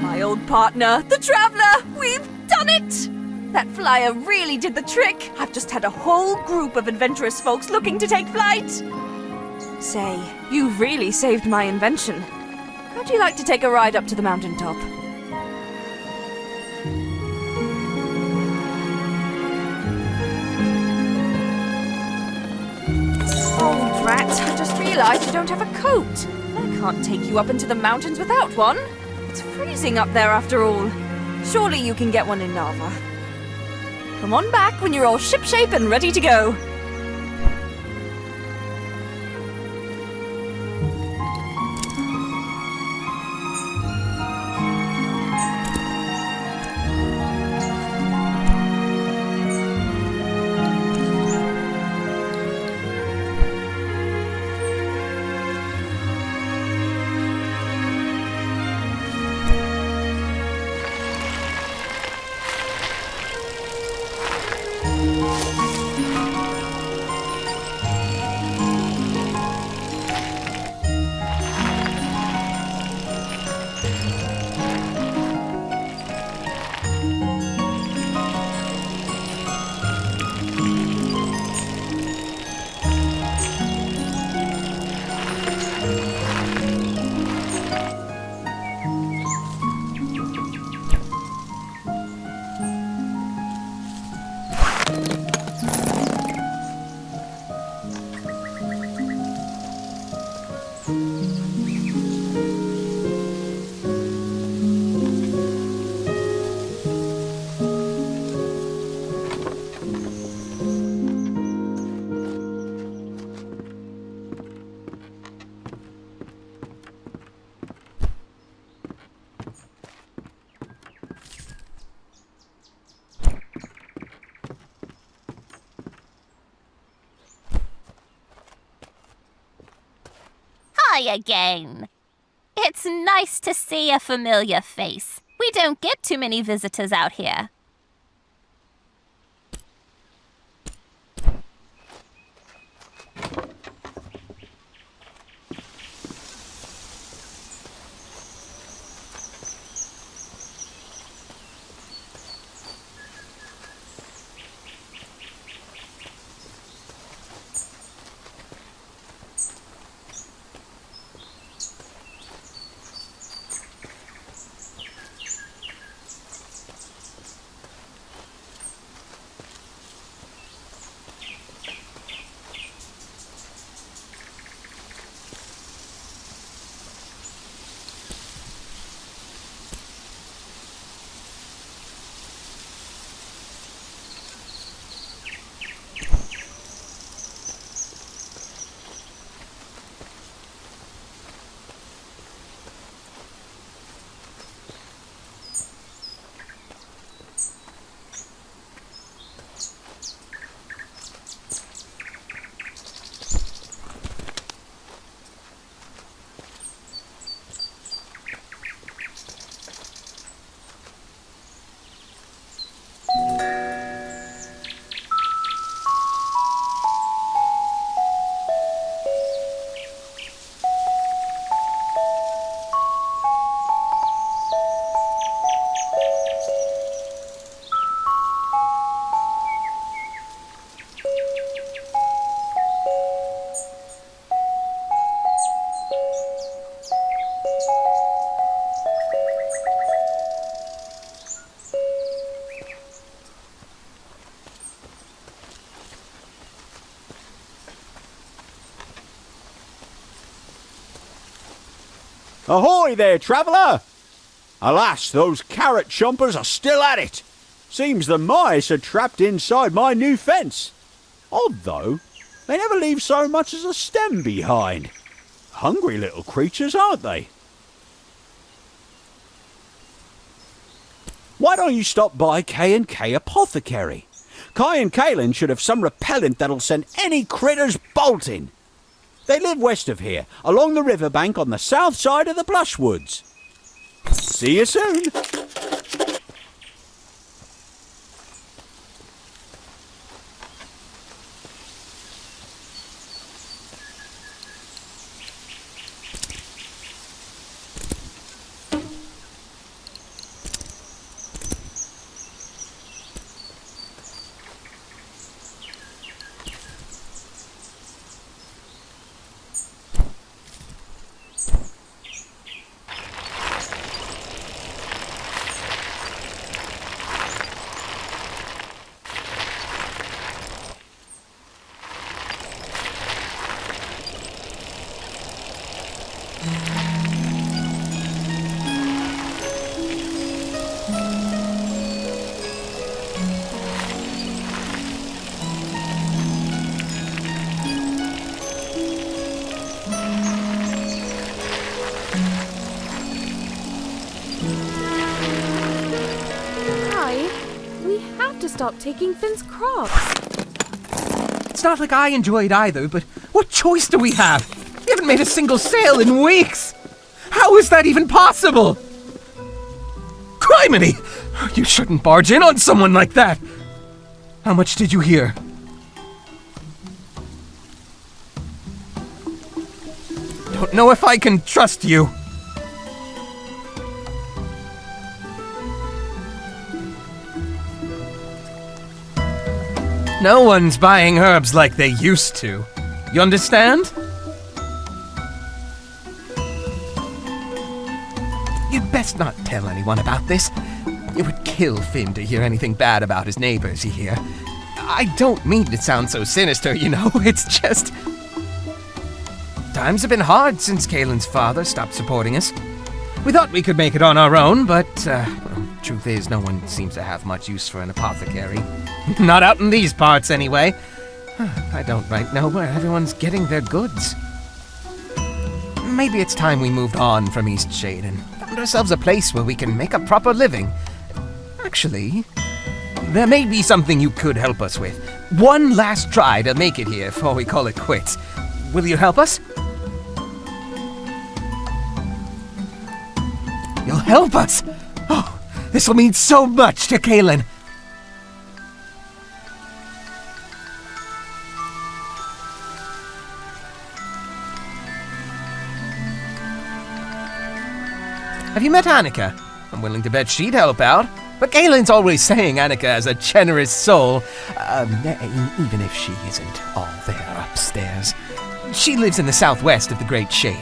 My old partner, the Traveller! We've done it! That flyer really did the trick. I've just had a whole group of adventurous folks looking to take flight. Say, you've really saved my invention. How'd you like to take a ride up to the mountaintop? Oh, drat, I just realized you don't have a coat. I can't take you up into the mountains without one. It's freezing up there after all. Surely you can get one in Nava. Come on back when you're all shipshape and ready to go. Hi again. It's nice to see a familiar face. We don't get too many visitors out here. Ahoy there, traveller! Alas, those carrot chompers are still at it. Seems the mice are trapped inside my new fence. Odd though, they never leave so much as a stem behind. Hungry little creatures, aren't they? Why don't you stop by K&K Apothecary? Kai and Kaylin should have some repellent that'll send any critters bolting. They live west of here, along the riverbank on the south side of the Blushwoods. See you soon. Stop taking Finn's crops. It's not like I enjoy it either, but what choice do we have? We haven't made a single sale in weeks. How is that even possible? Criminy! You shouldn't barge in on someone like that. How much did you hear? Don't know if I can trust you. No one's buying herbs like they used to. You understand? You'd best not tell anyone about this. It would kill Finn to hear anything bad about his neighbors, you hear? I don't mean to sound so sinister, you know, it's just... Times have been hard since Kaylin's father stopped supporting us. We thought we could make it on our own, but, truth is, no one seems to have much use for an apothecary. Not out in these parts, anyway. I don't right know where everyone's getting their goods. Maybe it's time we moved on from Eastshade and found ourselves a place where we can make a proper living. Actually, there may be something you could help us with. One last try to make it here before we call it quits. Will you help us? You'll help us? Oh, this will mean so much to Kaylin. Have you met Annika? I'm willing to bet she'd help out. But Kaylin's always saying Annika has a generous soul. Even if she isn't all there upstairs. She lives in the southwest of the Great Shade.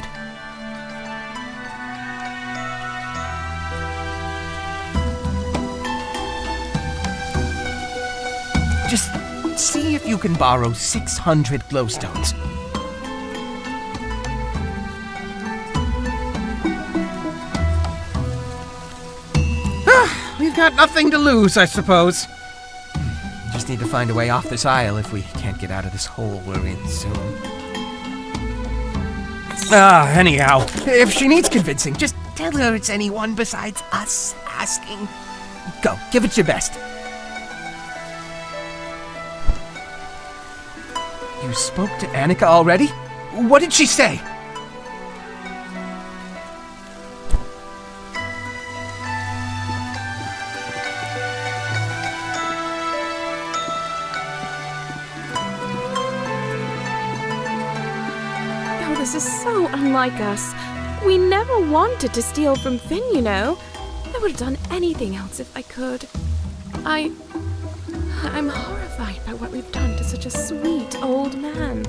Just see if you can borrow 600 glowstones. We've got nothing to lose, I suppose. Just need to find a way off this isle if we can't get out of this hole we're in soon. Anyhow, if she needs convincing, just tell her it's anyone besides us asking. Go, give it your best. You spoke to Annika already? What did she say? This is so unlike us. We never wanted to steal from Finn, you know. I would have done anything else if I could. I'm horrified by what we've done to such a sweet old man.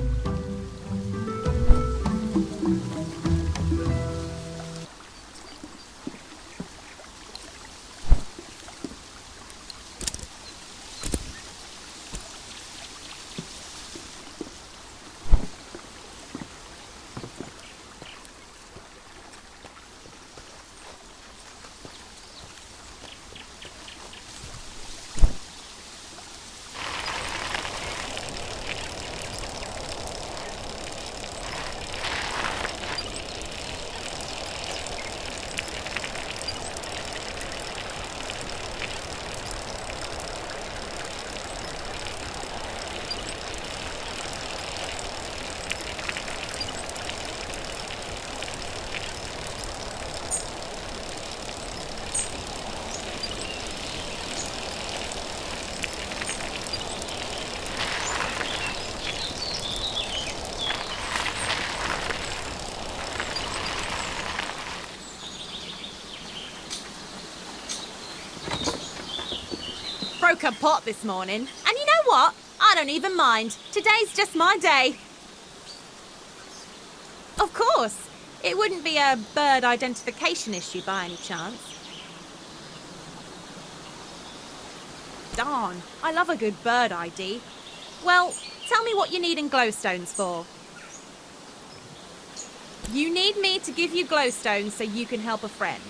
broke a pot this morning. And you know what? I don't even mind. Today's just my day. Of course. It wouldn't be a bird identification issue by any chance. Darn, I love a good bird ID. Well, tell me what you need in glowstones for. You need me to give you glowstones so you can help a friend.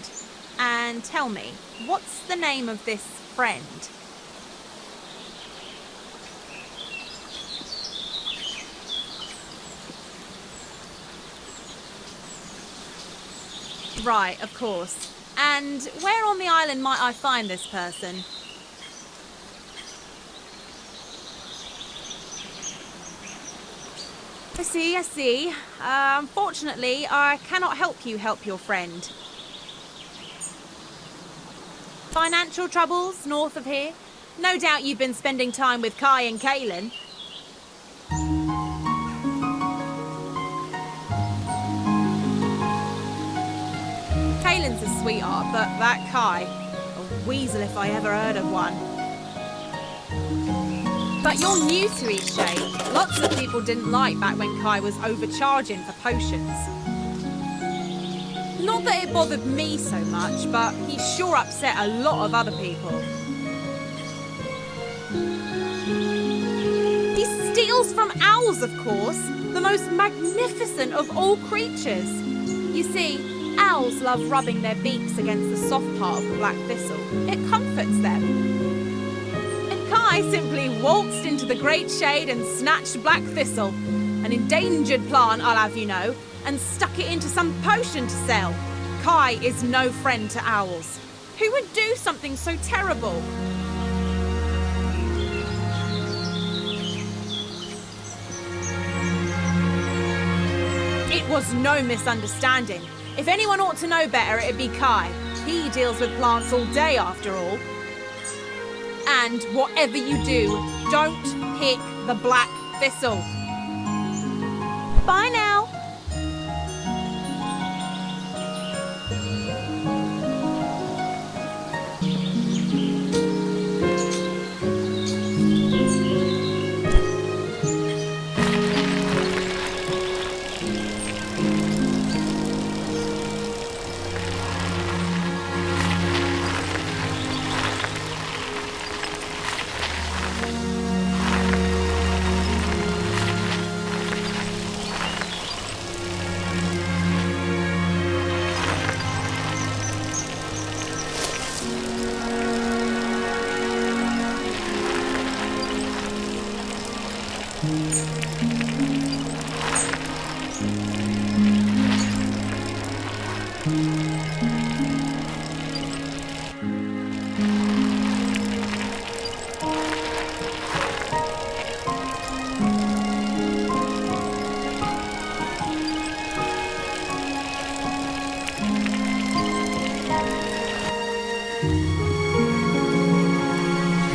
And tell me, what's the name of this friend? Right, of course. And where on the island might I find this person? I see. Unfortunately, I cannot help you help your friend. Financial troubles north of here? No doubt you've been spending time with Kai and Kaylin. Kaylin's a sweetheart, but that Kai, a weasel if I ever heard of one. But you're new to Eastshade. Lots of people didn't like back when Kai was overcharging for potions. Not that it bothered me so much, but he sure upset a lot of other people. He steals from owls, of course, the most magnificent of all creatures. You see, owls love rubbing their beaks against the soft part of the black thistle. It comforts them. Kai simply waltzed into the great shade and snatched black thistle, an endangered plant, I'll have you know, and stuck it into some potion to sell. Kai is no friend to owls. Who would do something so terrible? It was no misunderstanding. If anyone ought to know better, it'd be Kai. He deals with plants all day, after all. And whatever you do, don't pick the black thistle. Bye now.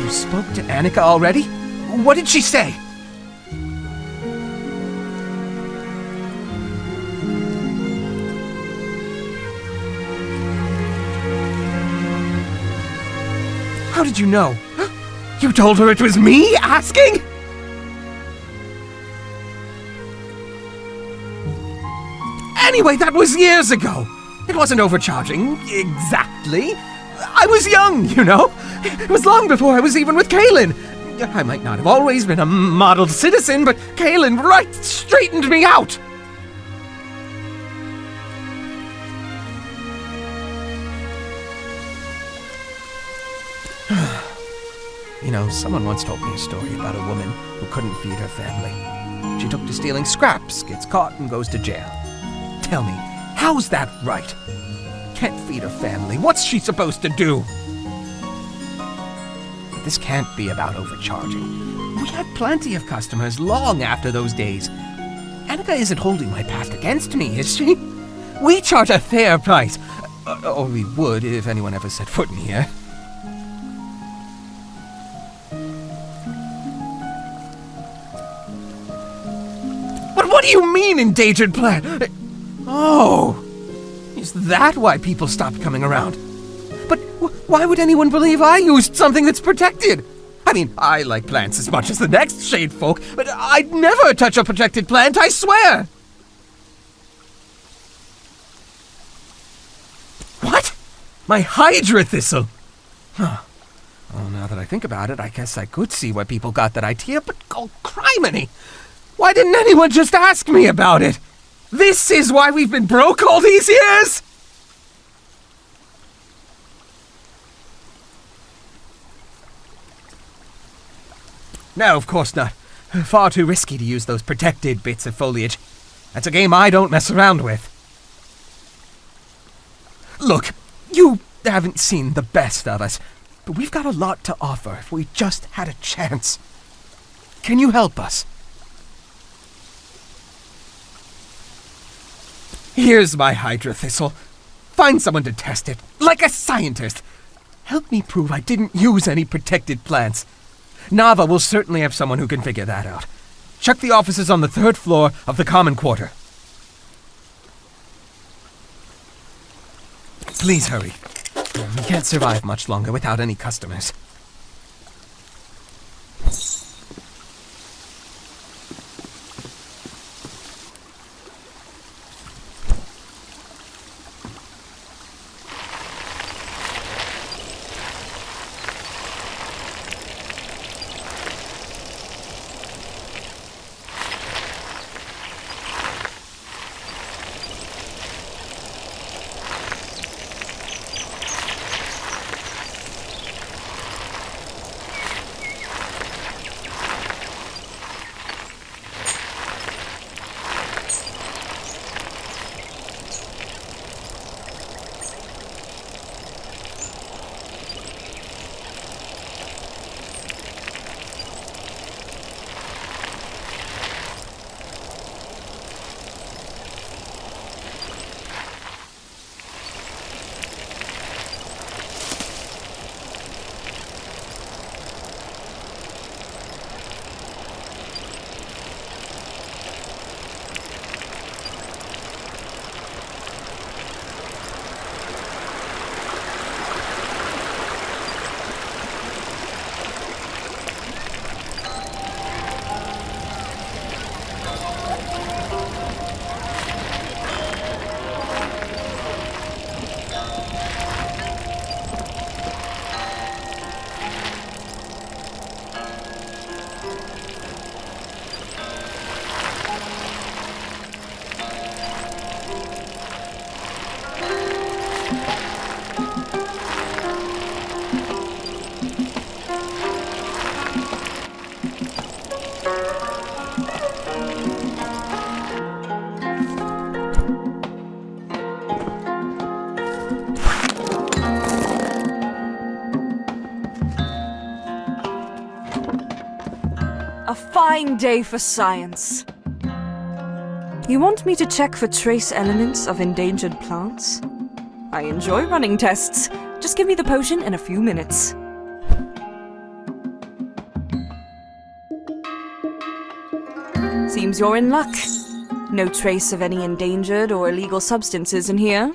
Spoke to Annika already? What did she say? How did you know? You told her it was me asking? Anyway, that was years ago. It wasn't overcharging, exactly. I was young, you know. It was long before I was even with Kaylin. I might not have always been a model citizen, but Kaylin right straightened me out. You know, someone once told me a story about a woman who couldn't feed her family. She took to stealing scraps, gets caught, and goes to jail. Tell me, how's that right? Can't feed her family. What's she supposed to do? This can't be about overcharging. We had plenty of customers long after those days. Annika isn't holding my past against me, is she? We charge a fair price. Or we would if anyone ever set foot in here. But what do you mean, endangered plant? Oh, is that why people stopped coming around? But why would anyone believe I used something that's protected? I mean, I like plants as much as the next shade folk, but I'd never touch a protected plant, I swear! What? My Hydra thistle! Huh. Well, now that I think about it, I guess I could see where people got that idea, but oh, criminy! Why didn't anyone just ask me about it? This is why we've been broke all these years?! No, of course not. Far too risky to use those protected bits of foliage. That's a game I don't mess around with. Look, you haven't seen the best of us, but we've got a lot to offer if we just had a chance. Can you help us? Here's my Hydra thistle. Find someone to test it, like a scientist. Help me prove I didn't use any protected plants. Nava will certainly have someone who can figure that out. Check the offices on the 3rd floor of the common quarter. Please hurry. We can't survive much longer without any customers. A fine day for science. You want me to check for trace elements of endangered plants? I enjoy running tests. Just give me the potion in a few minutes. Seems you're in luck. No trace of any endangered or illegal substances in here.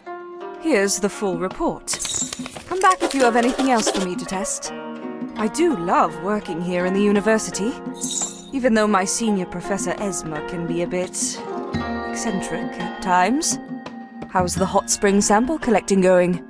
Here's the full report. Come back if you have anything else for me to test. I do love working here in the university, even though my senior professor Esma can be a bit eccentric at times. How's the hot spring sample collecting going?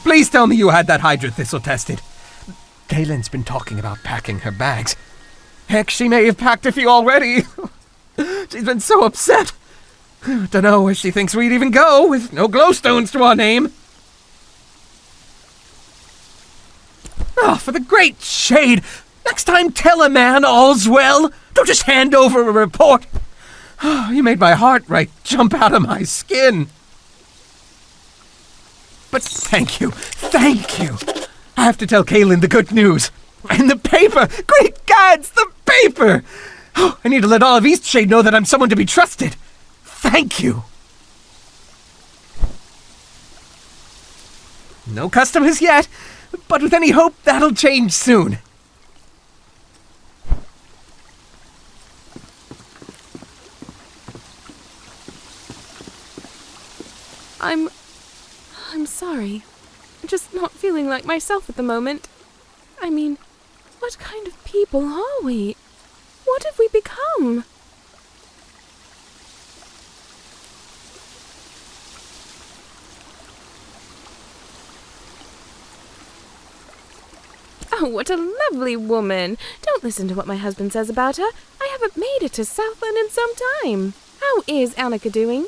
Please tell me you had that hydra thistle tested. Kaylin's been talking about packing her bags. Heck, she may have packed a few already. She's been so upset. Dunno where she thinks we'd even go with no glowstones to our name. Oh, for the great shade! Next time tell a man all's well. Don't just hand over a report. Oh, you made my heart right jump out of my skin. But thank you. I have to tell Kaylin the good news. And the paper! Great gods, the paper! Oh, I need to let all of Eastshade know that I'm someone to be trusted. Thank you. No customers yet, but with any hope, that'll change soon. I'm sorry. I'm just not feeling like myself at the moment. I mean, what kind of people are we? What have we become? Oh, what a lovely woman! Don't listen to what my husband says about her. I haven't made it to Southland in some time. How is Annika doing?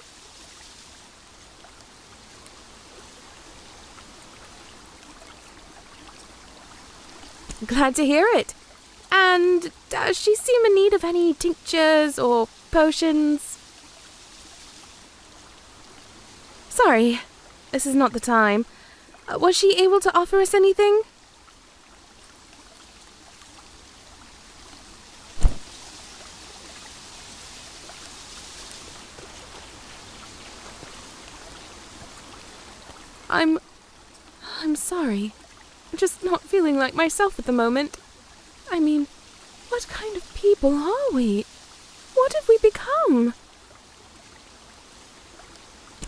Glad to hear it. And does she seem in need of any tinctures or potions? Sorry, this is not the time. Was she able to offer us anything? I'm sorry. I'm just not feeling like myself at the moment. I mean, what kind of people are we? What have we become?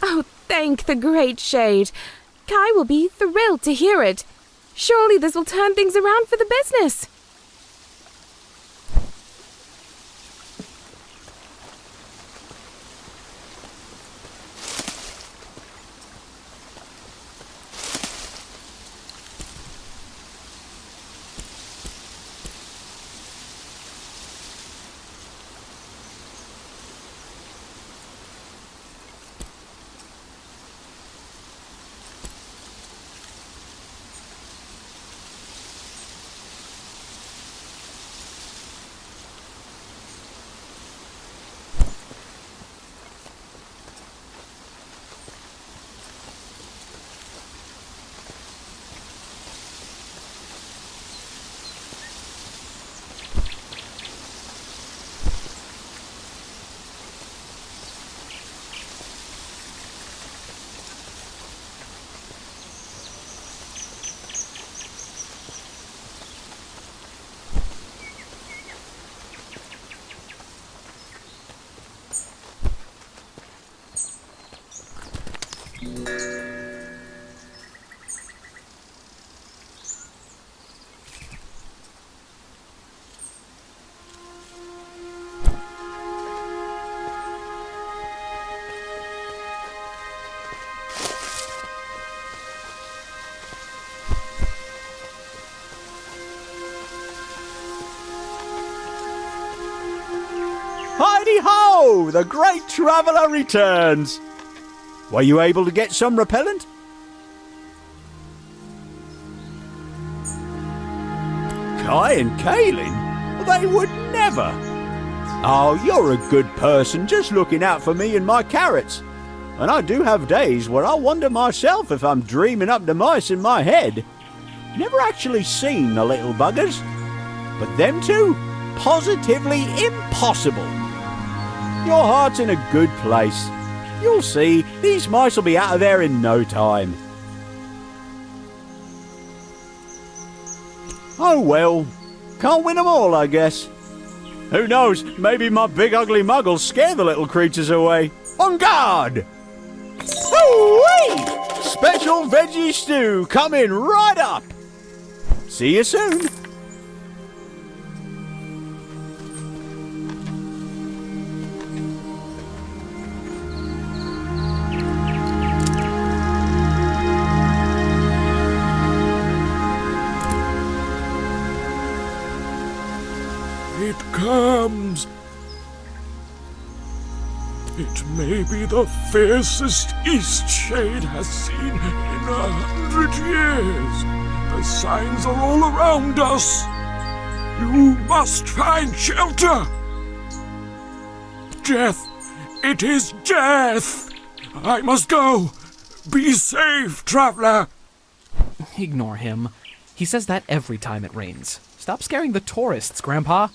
Oh, thank the great shade. Kai will be thrilled to hear it. Surely this will turn things around for the business. Heidi-ho! The great traveller returns! Were you able to get some repellent? Kai and Kaylin? They would never. Oh, you're a good person, just looking out for me and my carrots. And I do have days where I wonder myself if I'm dreaming up the mice in my head. Never actually seen the little buggers. But them two? Positively impossible. Your heart's in a good place. You'll see, these mice will be out of there in no time. Oh well, can't win 'em all, I guess. Who knows, maybe my big ugly mug will scare the little creatures away. On guard! Woo-wee! Special veggie stew coming right up! See you soon! It comes. It may be the fiercest Eastshade has seen in 100 years. The signs are all around us. You must find shelter. Death. It is death. I must go. Be safe, traveler. Ignore him. He says that every time it rains. Stop scaring the tourists, Grandpa.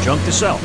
Junk to sell.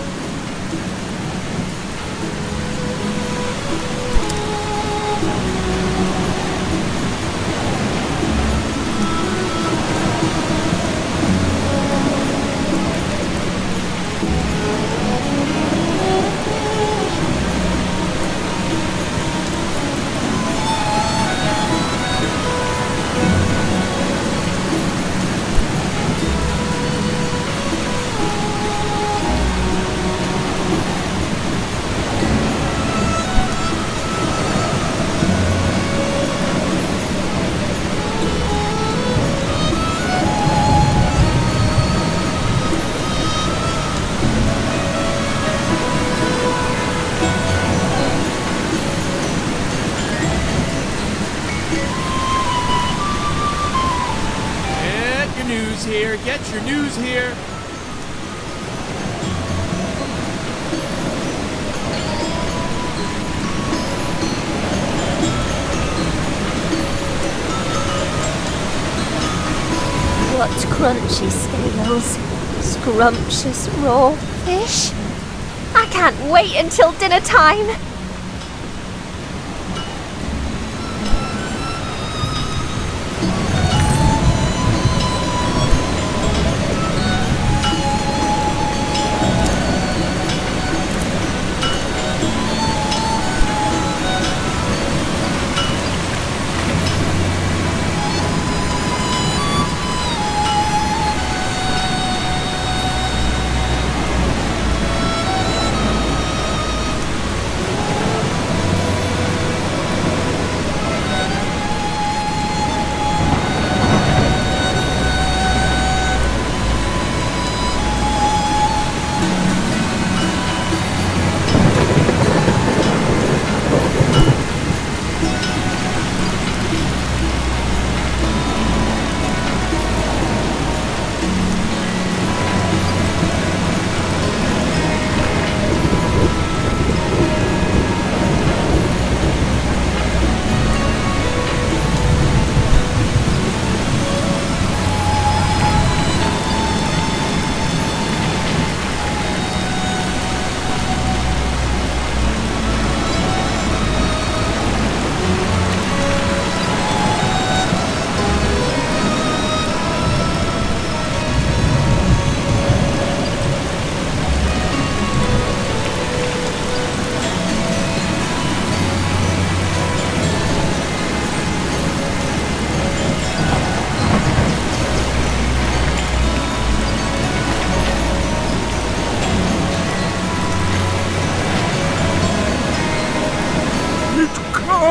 Get your news here. What crunchy scales. Scrumptious raw fish. I can't wait until dinner time.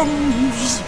comes!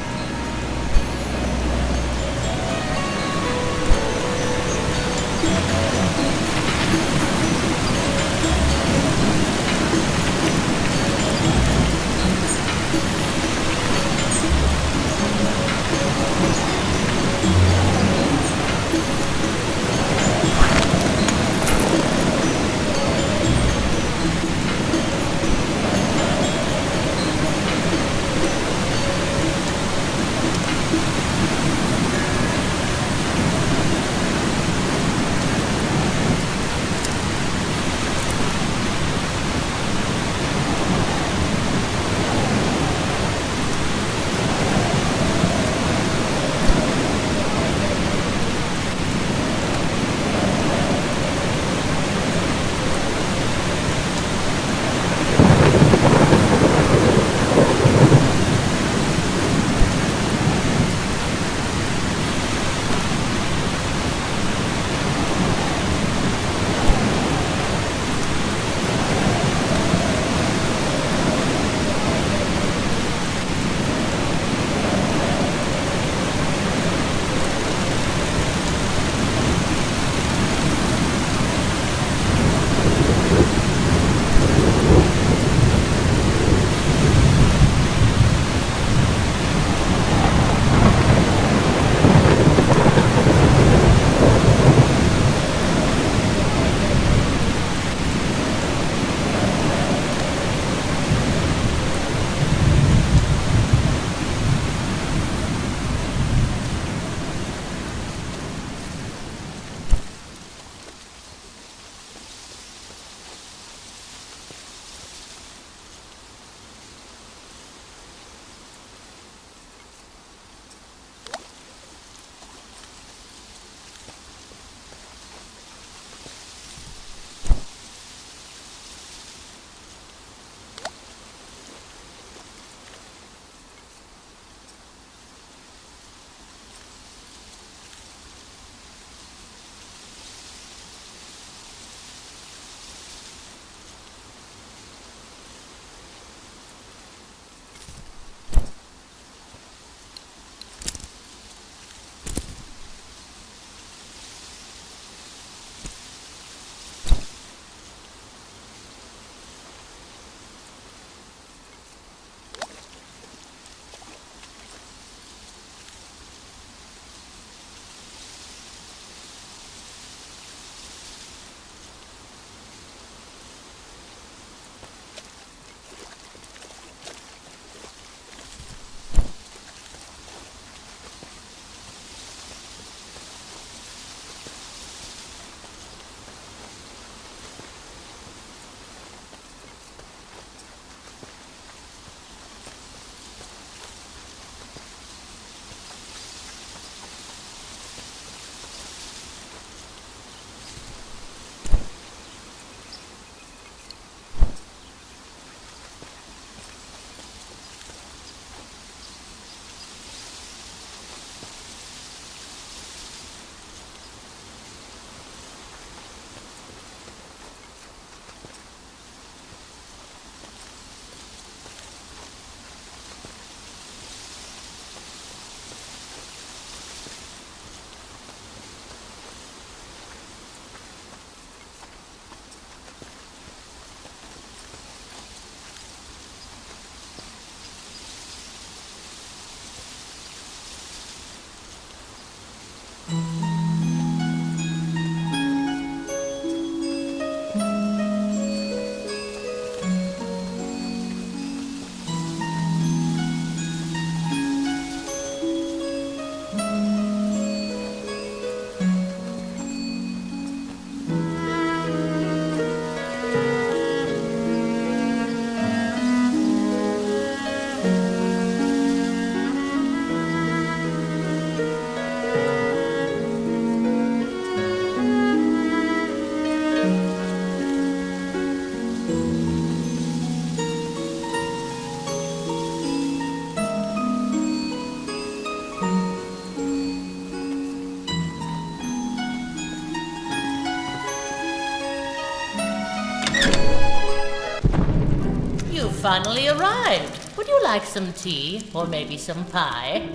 finally arrived. Would you like some tea, or maybe some pie?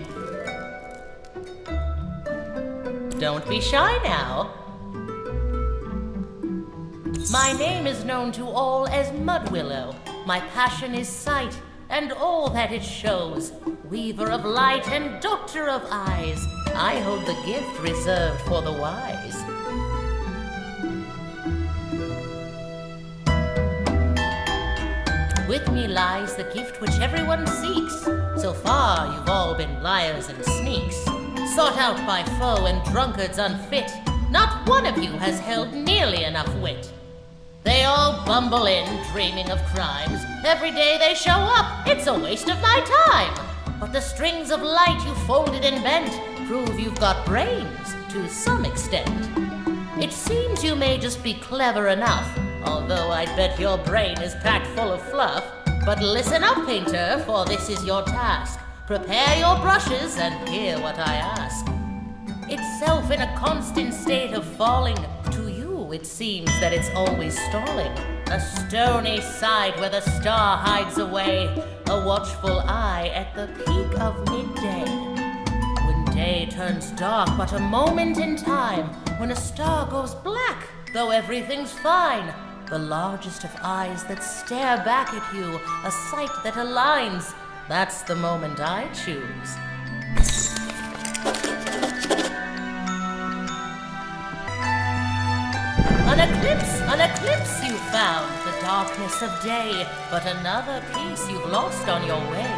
Don't be shy now. My name is known to all as Mud Willow. My passion is sight, and all that it shows. Weaver of light and doctor of eyes, I hold the gift reserved for the wise. With me lies the gift which everyone seeks. So far you've all been liars and sneaks, sought out by foe and drunkards unfit. Not one of you has held nearly enough wit. They all bumble in, dreaming of crimes. Every day they show up, it's a waste of my time. But the strings of light you folded and bent prove you've got brains to some extent. It seems you may just be clever enough, although I'd bet your brain is packed full of fluff. But listen up, painter, for this is your task. Prepare your brushes and hear what I ask. Itself in a constant state of falling, to you it seems that it's always stalling. A stony side where the star hides away, a watchful eye at the peak of midday. When day turns dark but a moment in time, when a star goes black, though everything's fine. The largest of eyes that stare back at you, a sight that aligns. That's the moment I choose. An eclipse you found, the darkness of day, but another piece you've lost on your way.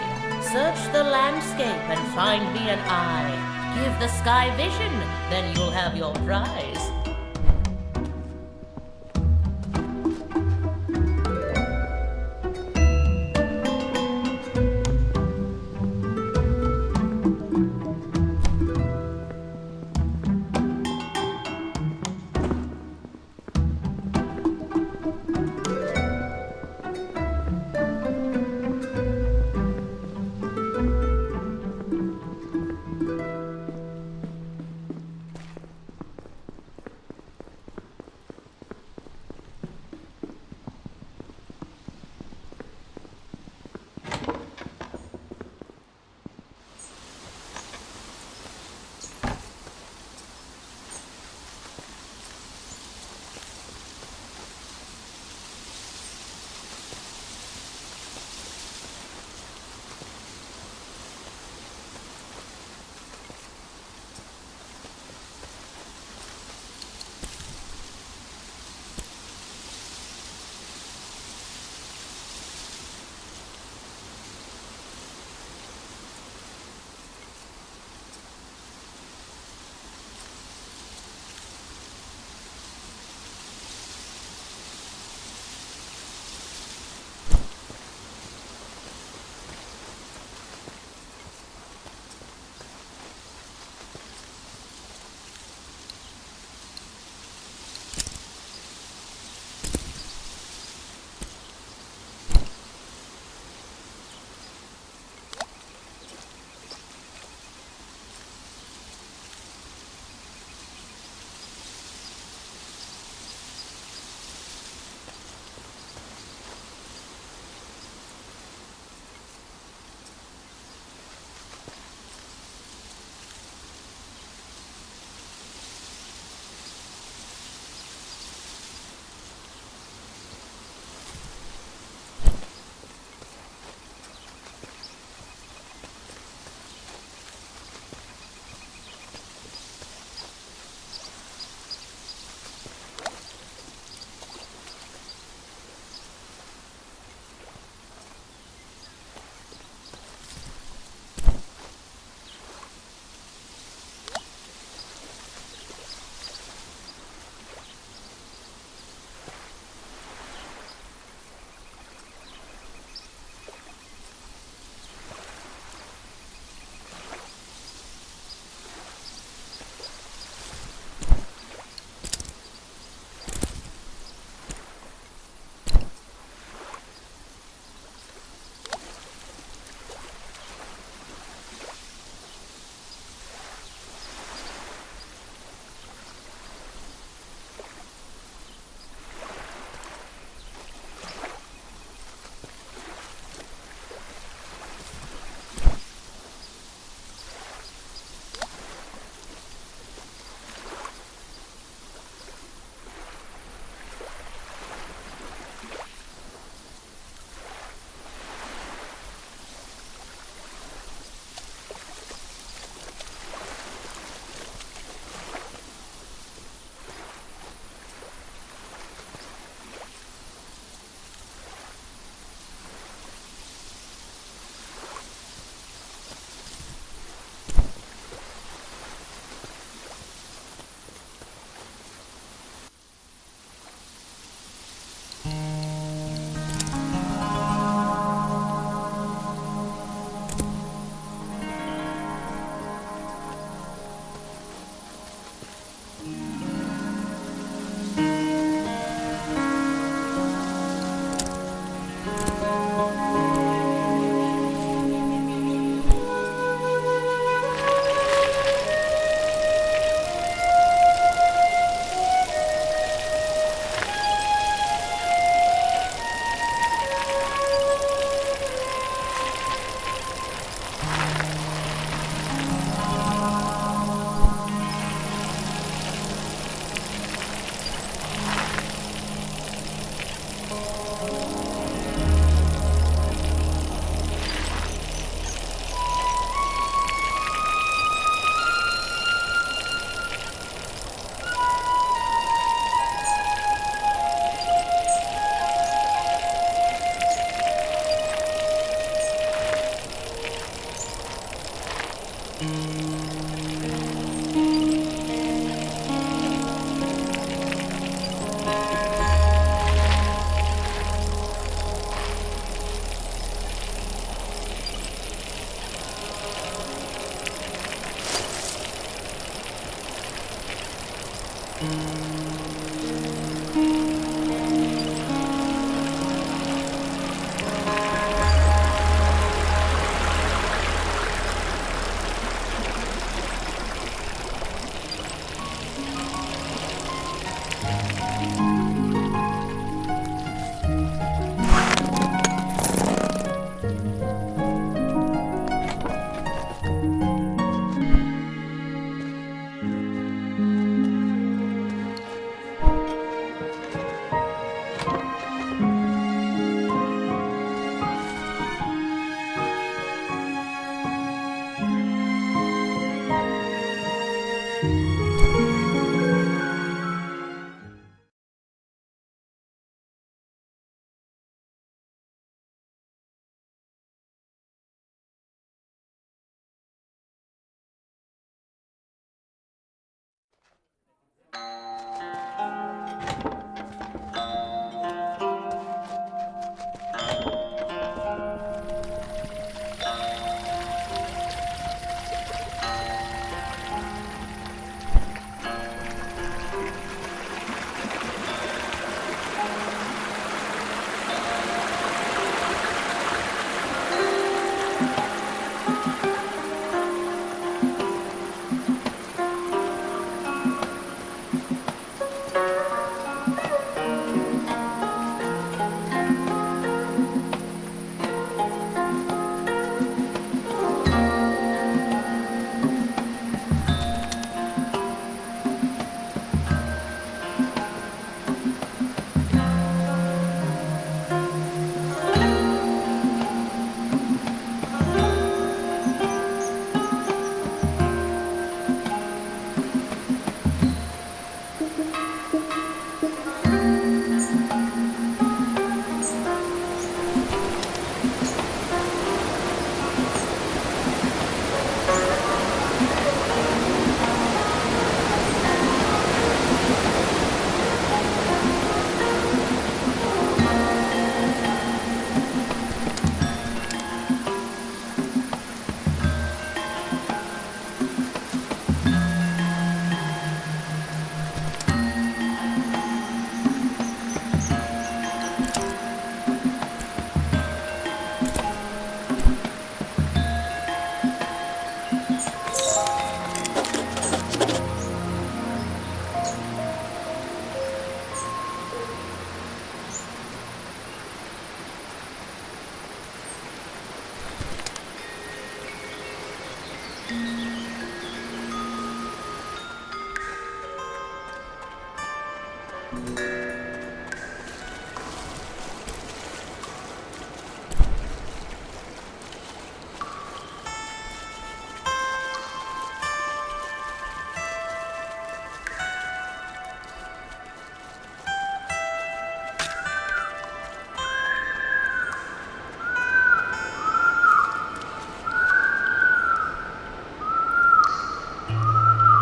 Search the landscape and find me an eye. Give the sky vision, then you'll have your prize.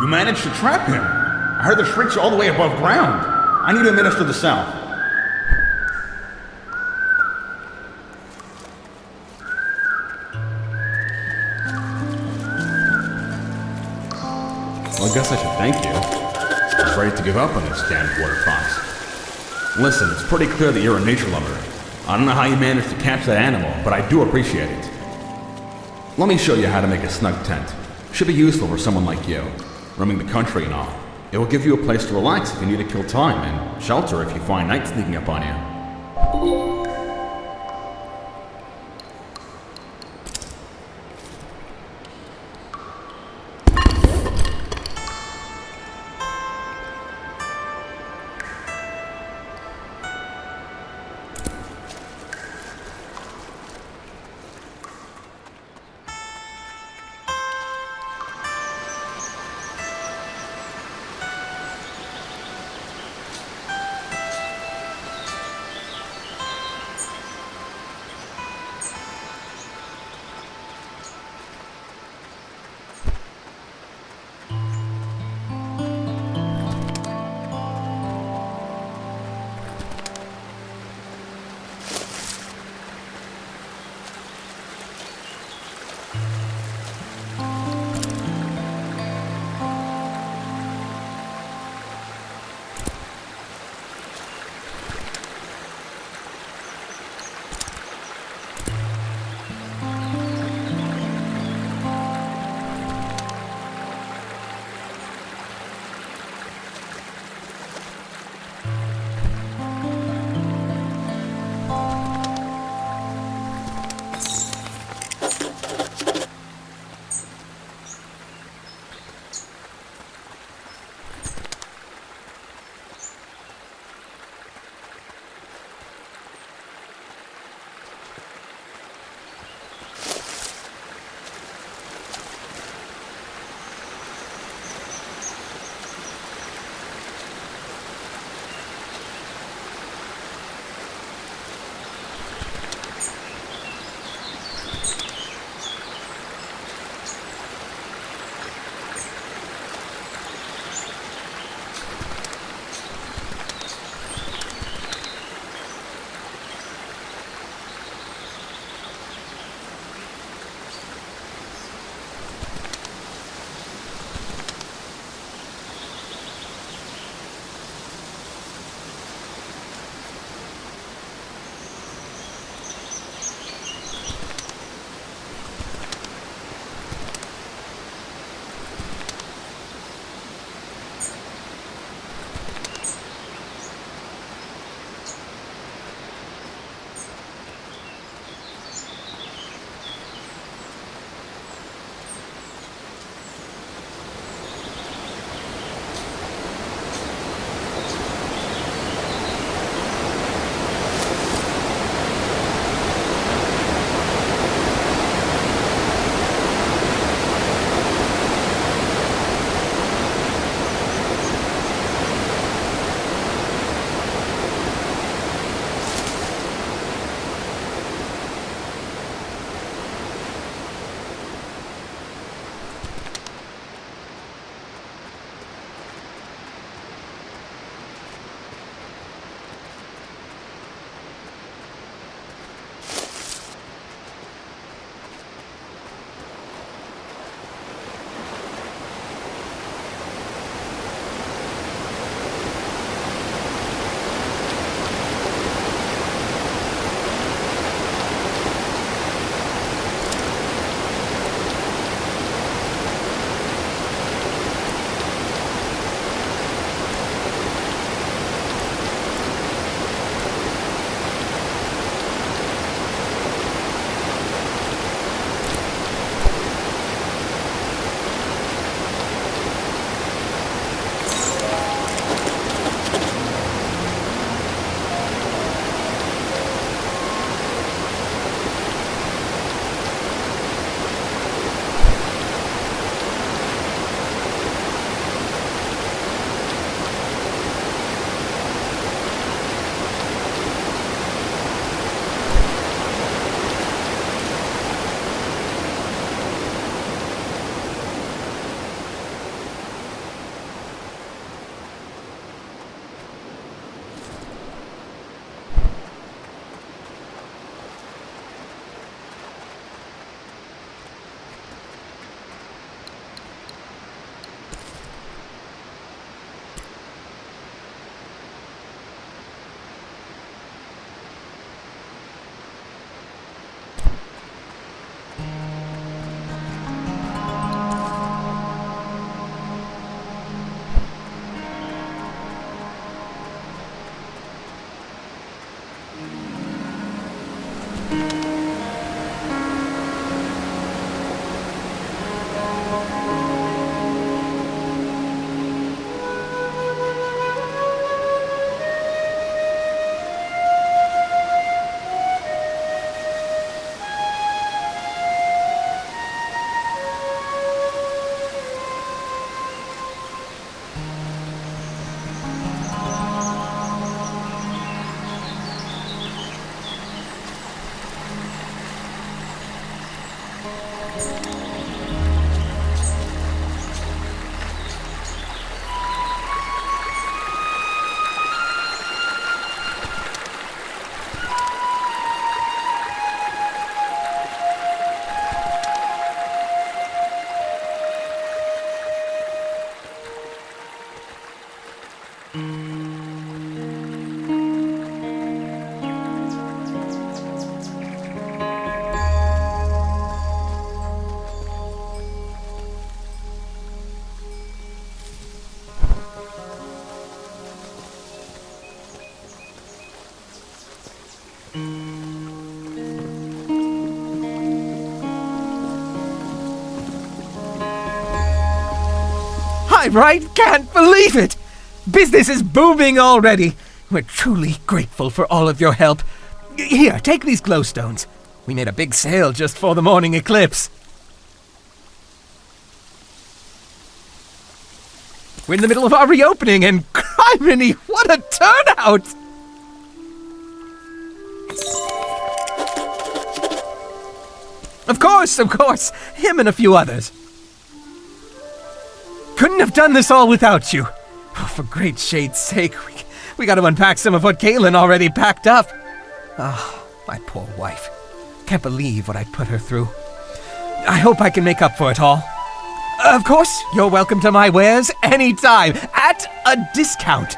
You managed to trap him. I heard the shrieks all the way above ground. I need to administer the salve. Well, I guess I should thank you. I was ready to give up on this damned waterfox. Listen, it's pretty clear that you're a nature lover. I don't know how you managed to catch that animal, but I do appreciate it. Let me show you how to make a snug tent. Should be useful for someone like you, roaming the country and all. It will give you a place to relax if you need to kill time, and shelter if you find night sneaking up on you. I right can't believe it! Business is booming already. We're truly grateful for all of your help. Here, take these glowstones. We made a big sale just for the morning eclipse. We're in the middle of our reopening, and criminy, what a turnout! Of course, him and a few others. Couldn't have done this all without you. Oh, for great shade's sake, we gotta unpack some of what Kaylin already packed up. Ah, my poor wife. Can't believe what I put her through. I hope I can make up for it all. Of course, you're welcome to my wares anytime, at a discount.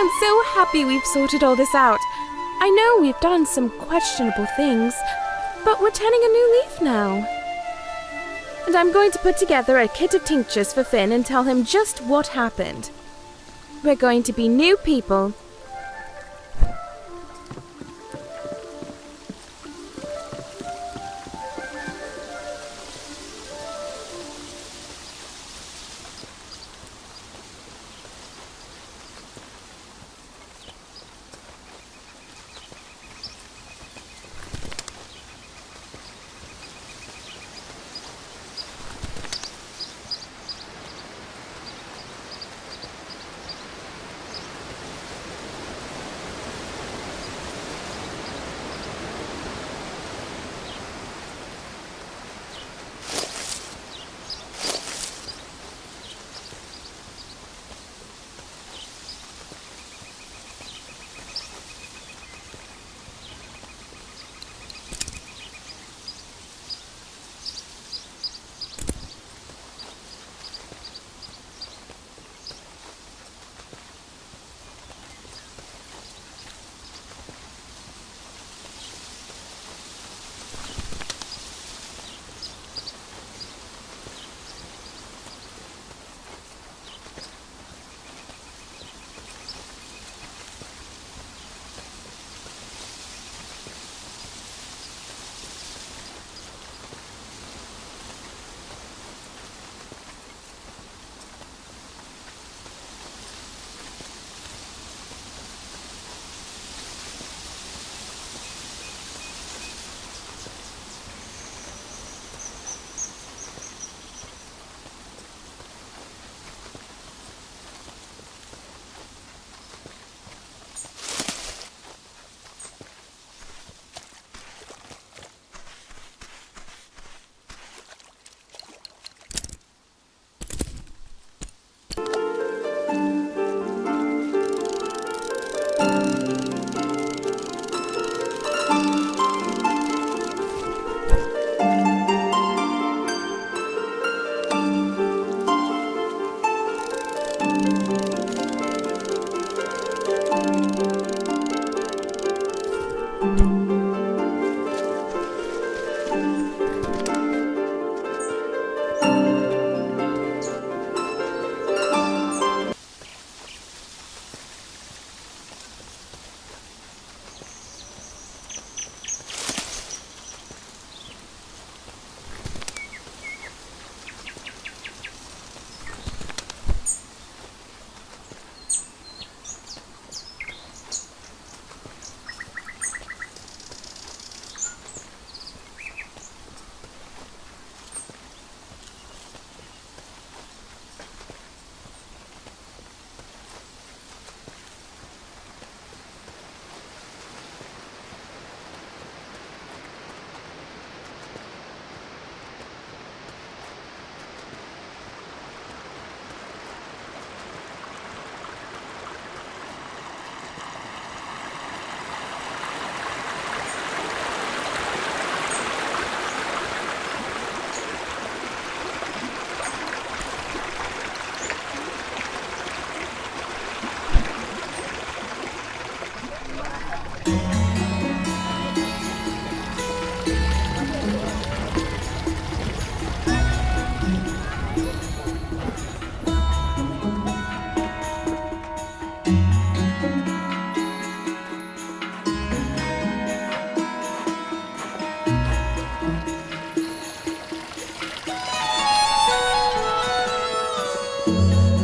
I'm so happy we've sorted all this out. I know we've done some questionable things, but we're turning a new leaf now. And I'm going to put together a kit of tinctures for Finn and tell him just what happened. We're going to be new people.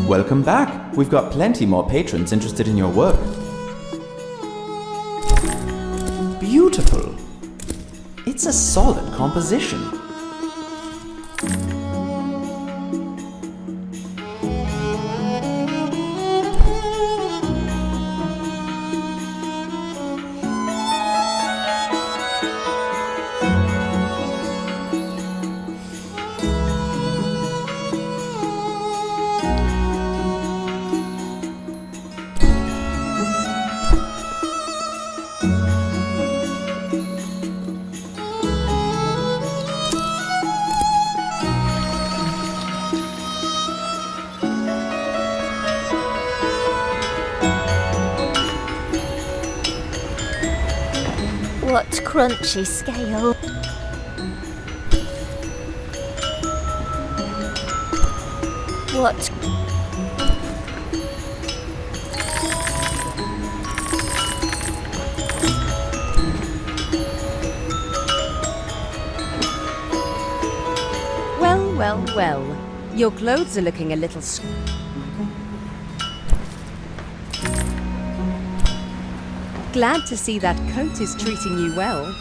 Welcome back. We've got plenty more patrons interested in your work. Beautiful. It's a solid composition. What crunchy scale. What? Well. Your clothes are looking a little Glad to see that coat is treating you well.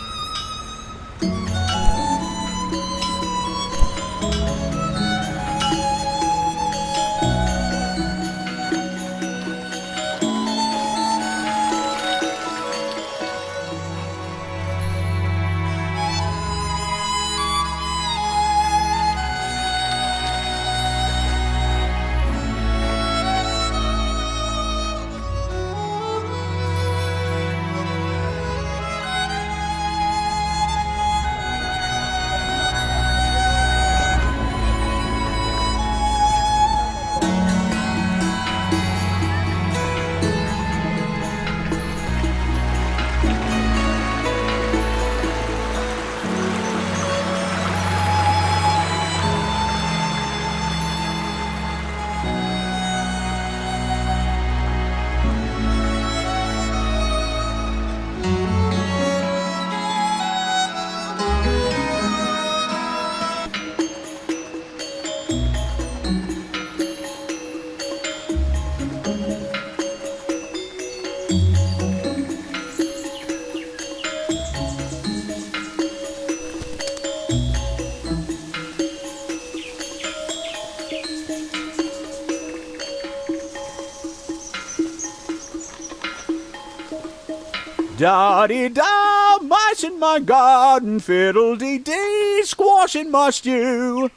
Da-dee-da, mice in my garden, fiddle-dee-dee, squash in my stew.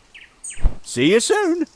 See you soon.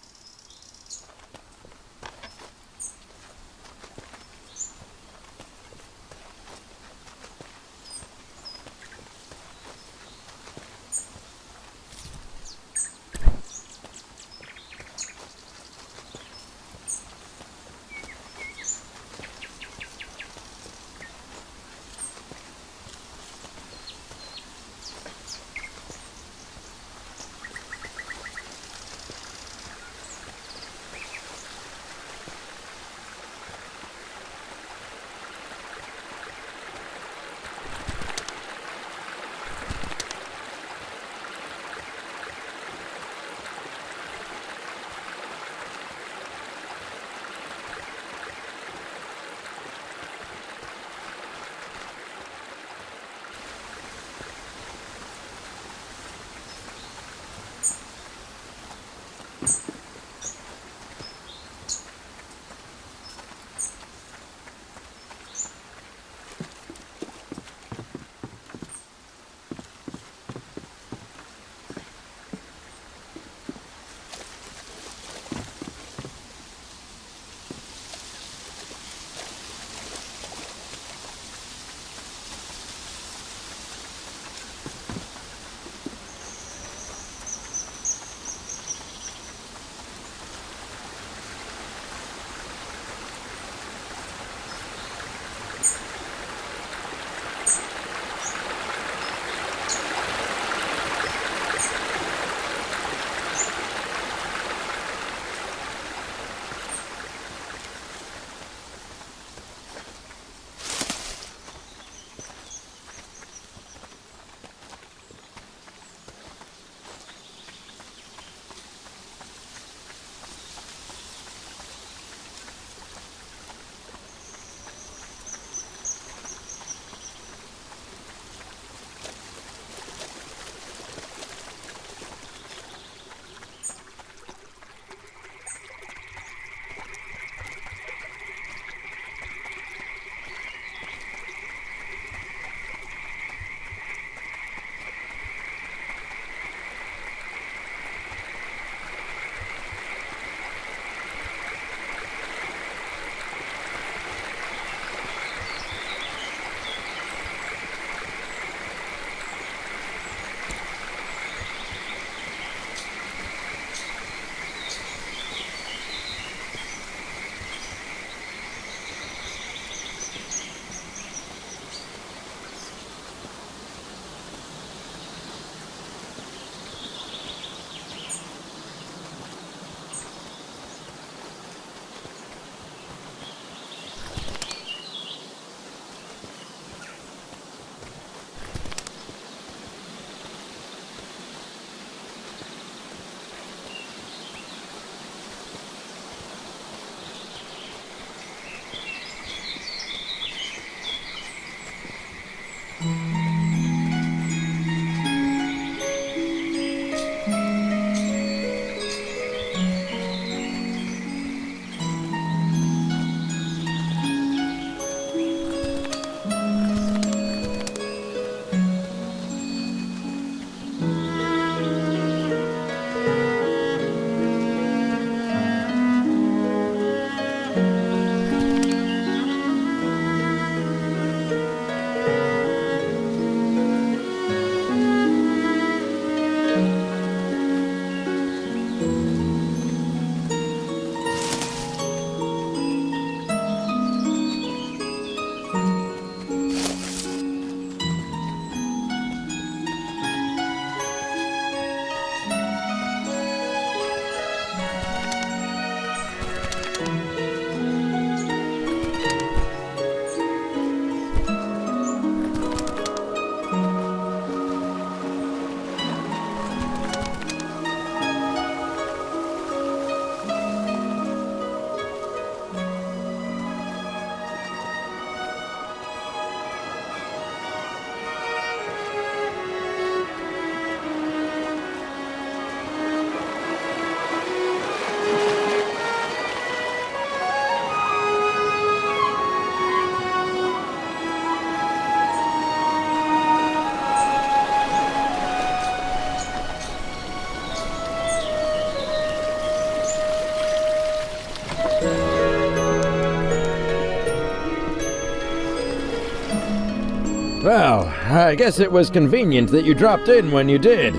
I guess it was convenient that you dropped in when you did.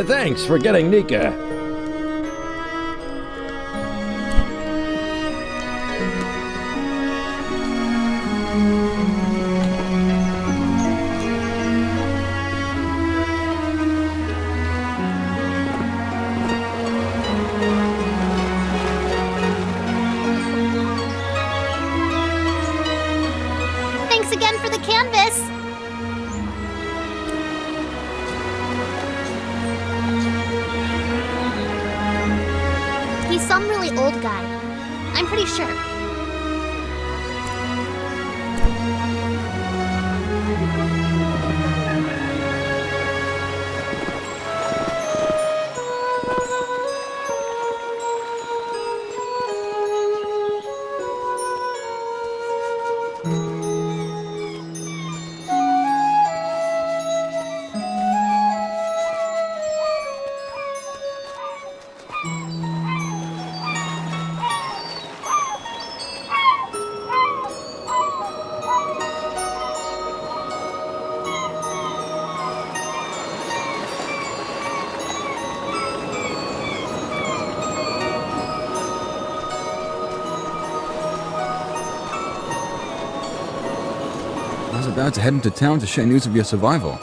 Thanks for getting Nika. Thanks again for the canvas. He's some really old guy. I'm pretty sure. I was about to head into town to share news of your survival.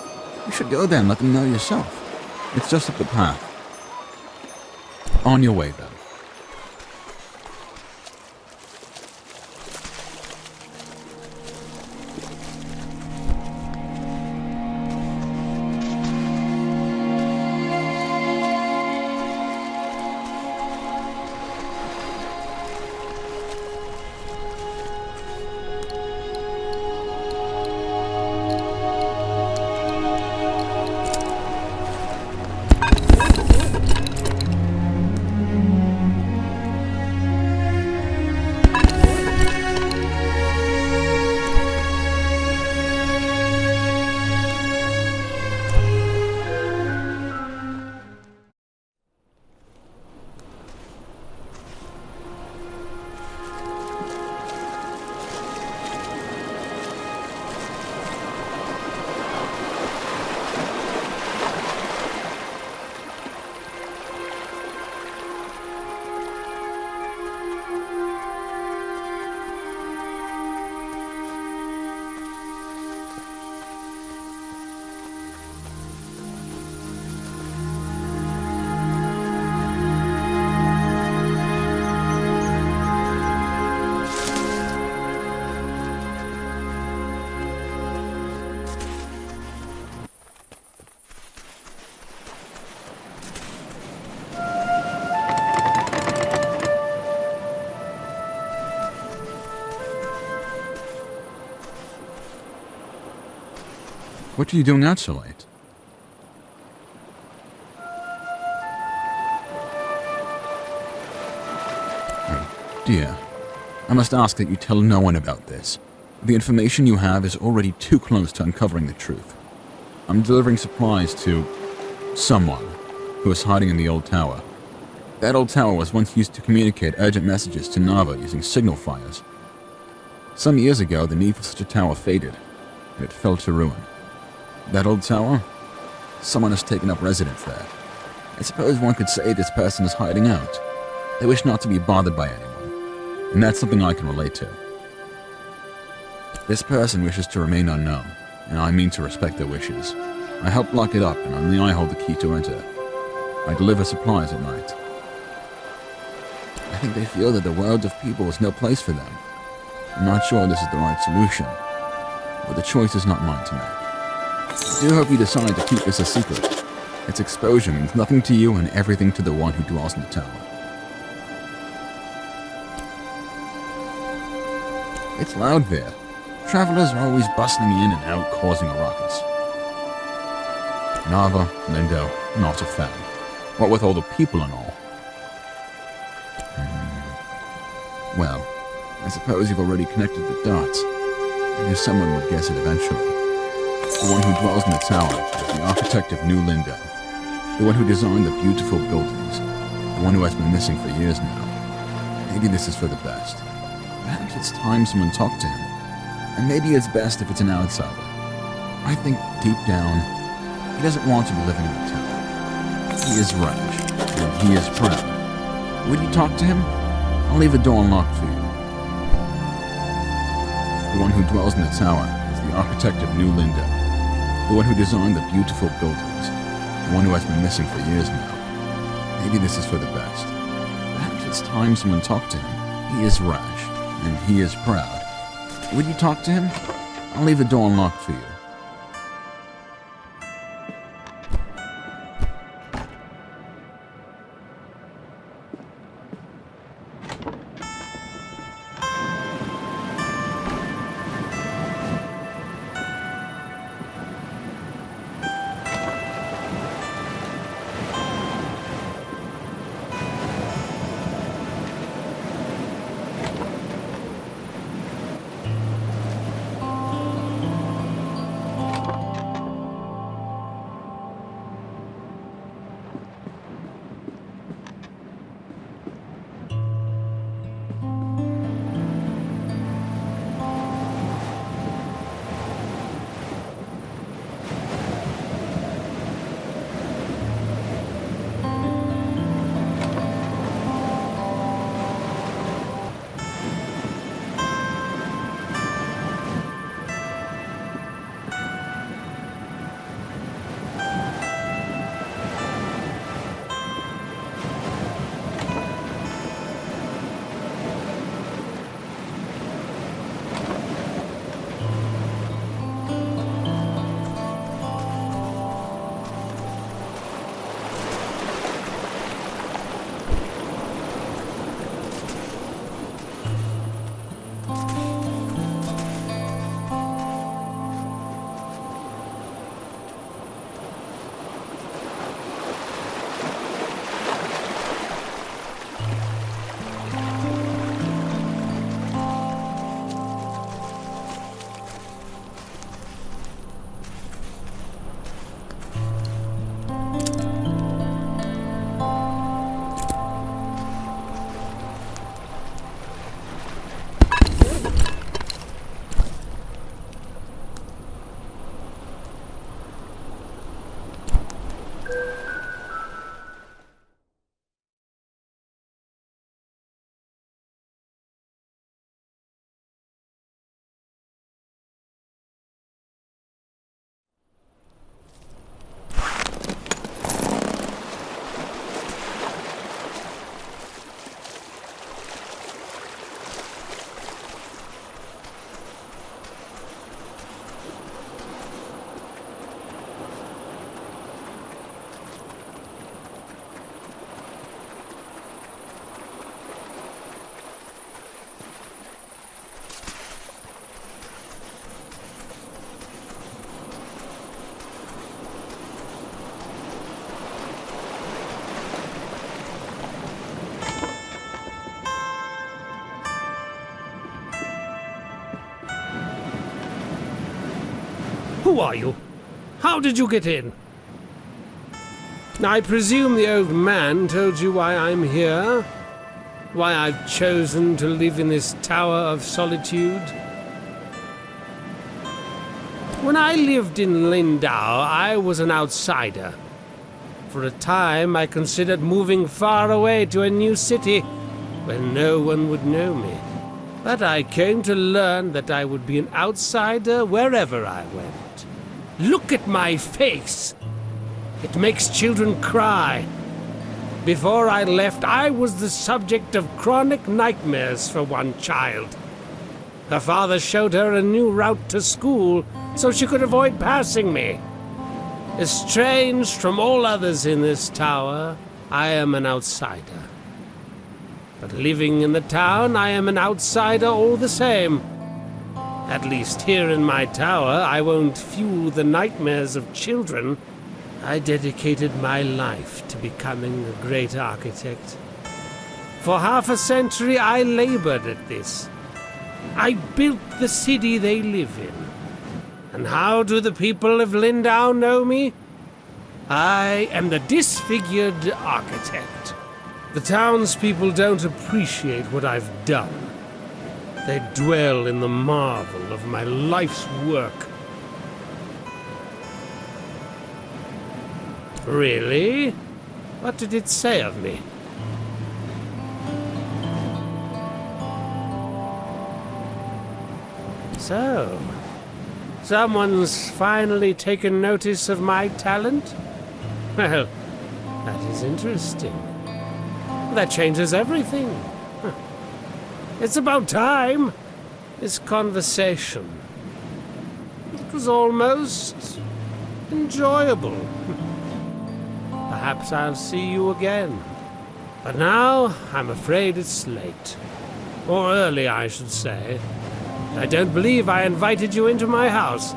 You should go there and let them know yourself. It's just up the path. On your way, then. What are you doing out so late? Oh, dear. I must ask that you tell no one about this. The information you have is already too close to uncovering the truth. I'm delivering supplies to someone who is hiding in the old tower. That old tower was once used to communicate urgent messages to Nava using signal fires. Some years ago, the need for such a tower faded, and it fell to ruin. That old tower? Someone has taken up residence there. I suppose one could say this person is hiding out. They wish not to be bothered by anyone, and that's something I can relate to. This person wishes to remain unknown, and I mean to respect their wishes. I help lock it up, and only I hold the key to enter. I deliver supplies at night. I think they feel that the world of people is no place for them. I'm not sure this is the right solution, but the choice is not mine to make. I do hope you decide to keep this a secret. Its exposure means nothing to you and everything to the one who dwells in the tower. It's loud there. Travelers are always bustling in and out, causing a ruckus. Nava, Lindow, not a fan. What with all the people and all. Well, I suppose you've already connected the dots. I knew someone would guess it eventually. The one who dwells in the tower is the Architect of Lindow. The one who designed the beautiful buildings. The one who has been missing for years now. Maybe this is for the best. Perhaps it's time someone talked to him. And maybe it's best if it's an outsider. I think deep down, he doesn't want to be living in the tower. He is rash, and he is proud. Will you talk to him? I'll leave the door unlocked for you. The one who dwells in the tower is the Architect of Lindow. The one who designed the beautiful buildings. The one who has been missing for years now. Maybe this is for the best. Perhaps it's time someone talked to him. He is rash, and he is proud. Will you talk to him? I'll leave the door unlocked for you. Who are you? How did you get in? I presume the old man told you why I'm here? Why I've chosen to live in this tower of solitude? When I lived in Lindow, I was an outsider. For a time, I considered moving far away to a new city where no one would know me. But I came to learn that I would be an outsider wherever I went. Look at my face! It makes children cry. Before I left, I was the subject of chronic nightmares for one child. Her father showed her a new route to school so she could avoid passing me. Estranged from all others in this tower, I am an outsider. But living in the town, I am an outsider all the same. At least here in my tower, I won't fuel the nightmares of children. I dedicated my life to becoming a great architect. For half a century, I labored at this. I built the city they live in. And how do the people of Lindow know me? I am the disfigured architect. The townspeople don't appreciate what I've done. They dwell in the marvel of my life's work. Really? What did it say of me? So, someone's finally taken notice of my talent? Well, that is interesting. That changes everything. It's about time. This conversation. It was almost enjoyable. Perhaps I'll see you again. But now, I'm afraid it's late. Or early, I should say. I don't believe I invited you into my house.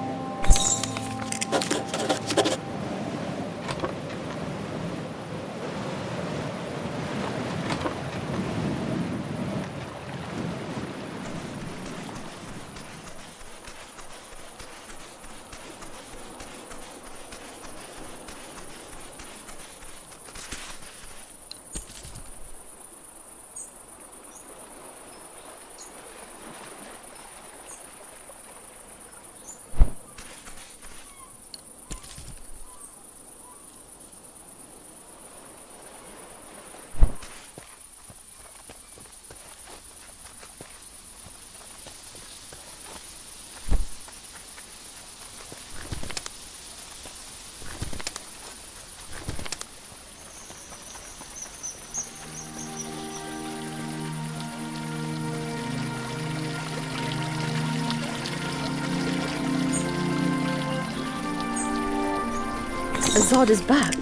Zod is back.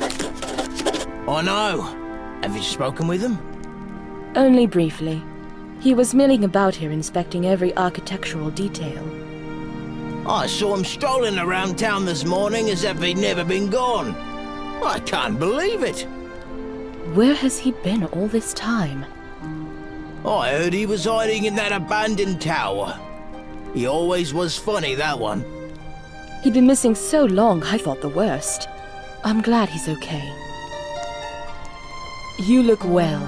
I know. Have you spoken with him? Only briefly. He was milling about here inspecting every architectural detail. I saw him strolling around town this morning as if he'd never been gone. I can't believe it. Where has he been all this time? I heard he was hiding in that abandoned tower. He always was funny, that one. He'd been missing so long, I thought the worst. I'm glad he's okay. You look well.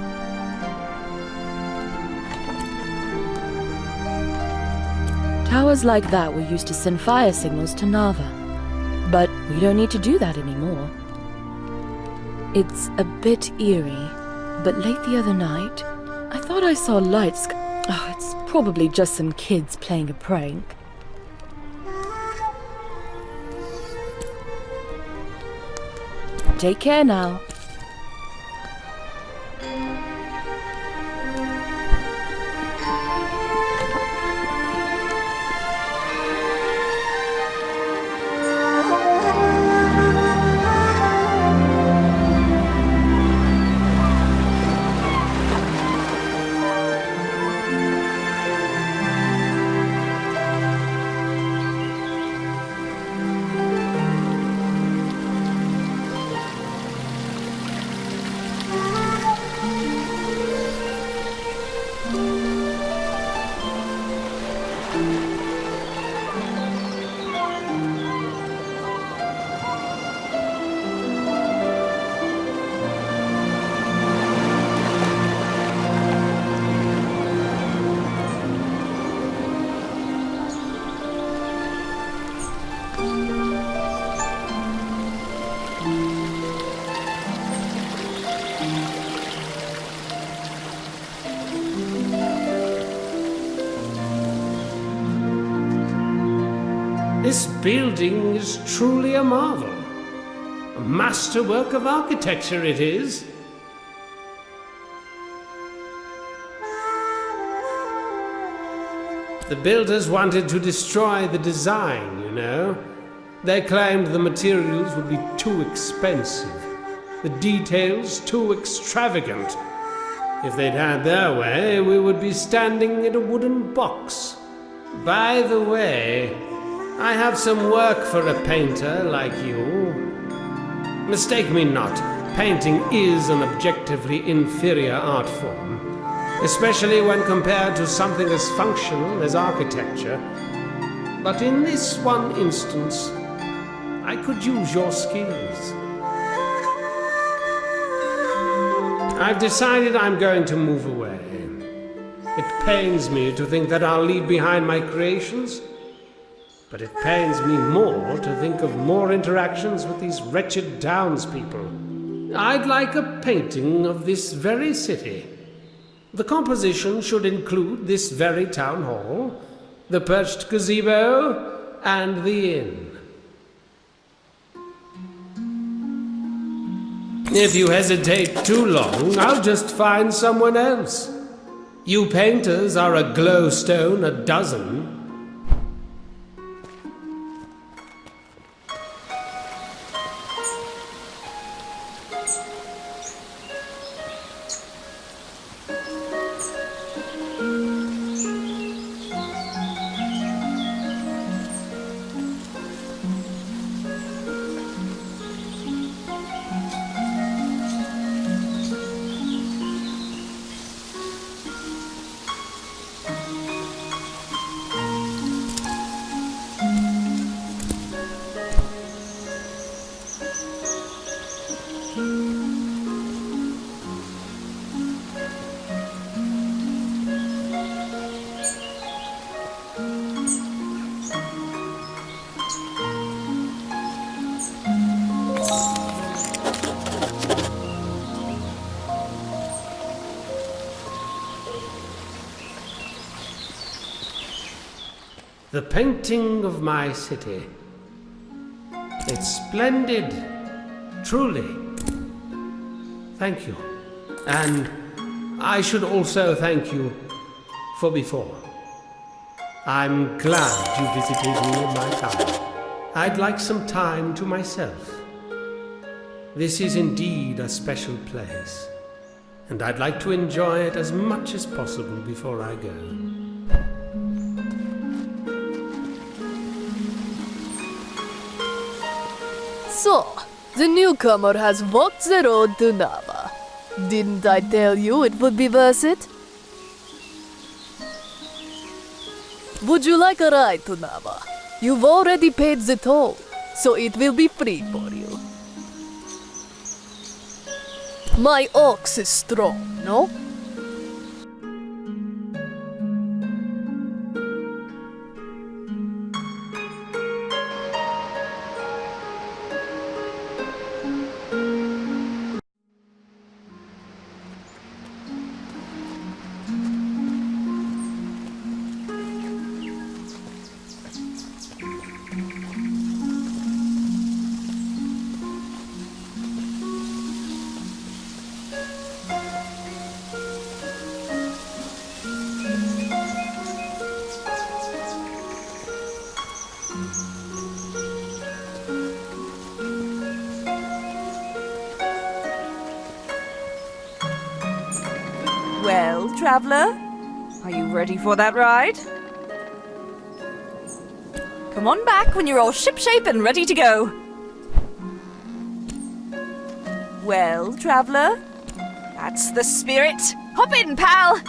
Towers like that were used to send fire signals to Nava. But we don't need to do that anymore. It's a bit eerie, but late the other night, I thought I saw lights. Oh, it's probably just some kids playing a prank. Take care now. This building is truly a marvel. A masterwork of architecture it is. The builders wanted to destroy the design, you know. They claimed the materials would be too expensive, the details too extravagant. If they'd had their way, we would be standing in a wooden box. By the way, I have some work for a painter like you. Mistake me not, painting is an objectively inferior art form, especially when compared to something as functional as architecture. But in this one instance, I could use your skills. I've decided I'm going to move away. It pains me to think that I'll leave behind my creations, but it pains me more to think of more interactions with these wretched townspeople. I'd like a painting of this very city. The composition should include this very town hall, the perched gazebo, and the inn. If you hesitate too long, I'll just find someone else. You painters are a glowstone a dozen. The painting of my city. It's splendid, truly. Thank you. And I should also thank you for before. I'm glad you visited me in my town. I'd like some time to myself. This is indeed a special place, and I'd like to enjoy it as much as possible before I go. So, the newcomer has walked the road to Nava. Didn't I tell you it would be worth it? Would you like a ride to Nava? You've already paid the toll, so it will be free for you. My ox is strong, no? Well, traveller, are you ready for that ride? Come on back when you're all shipshape and ready to go. Well, traveller, that's the spirit. Hop in, pal!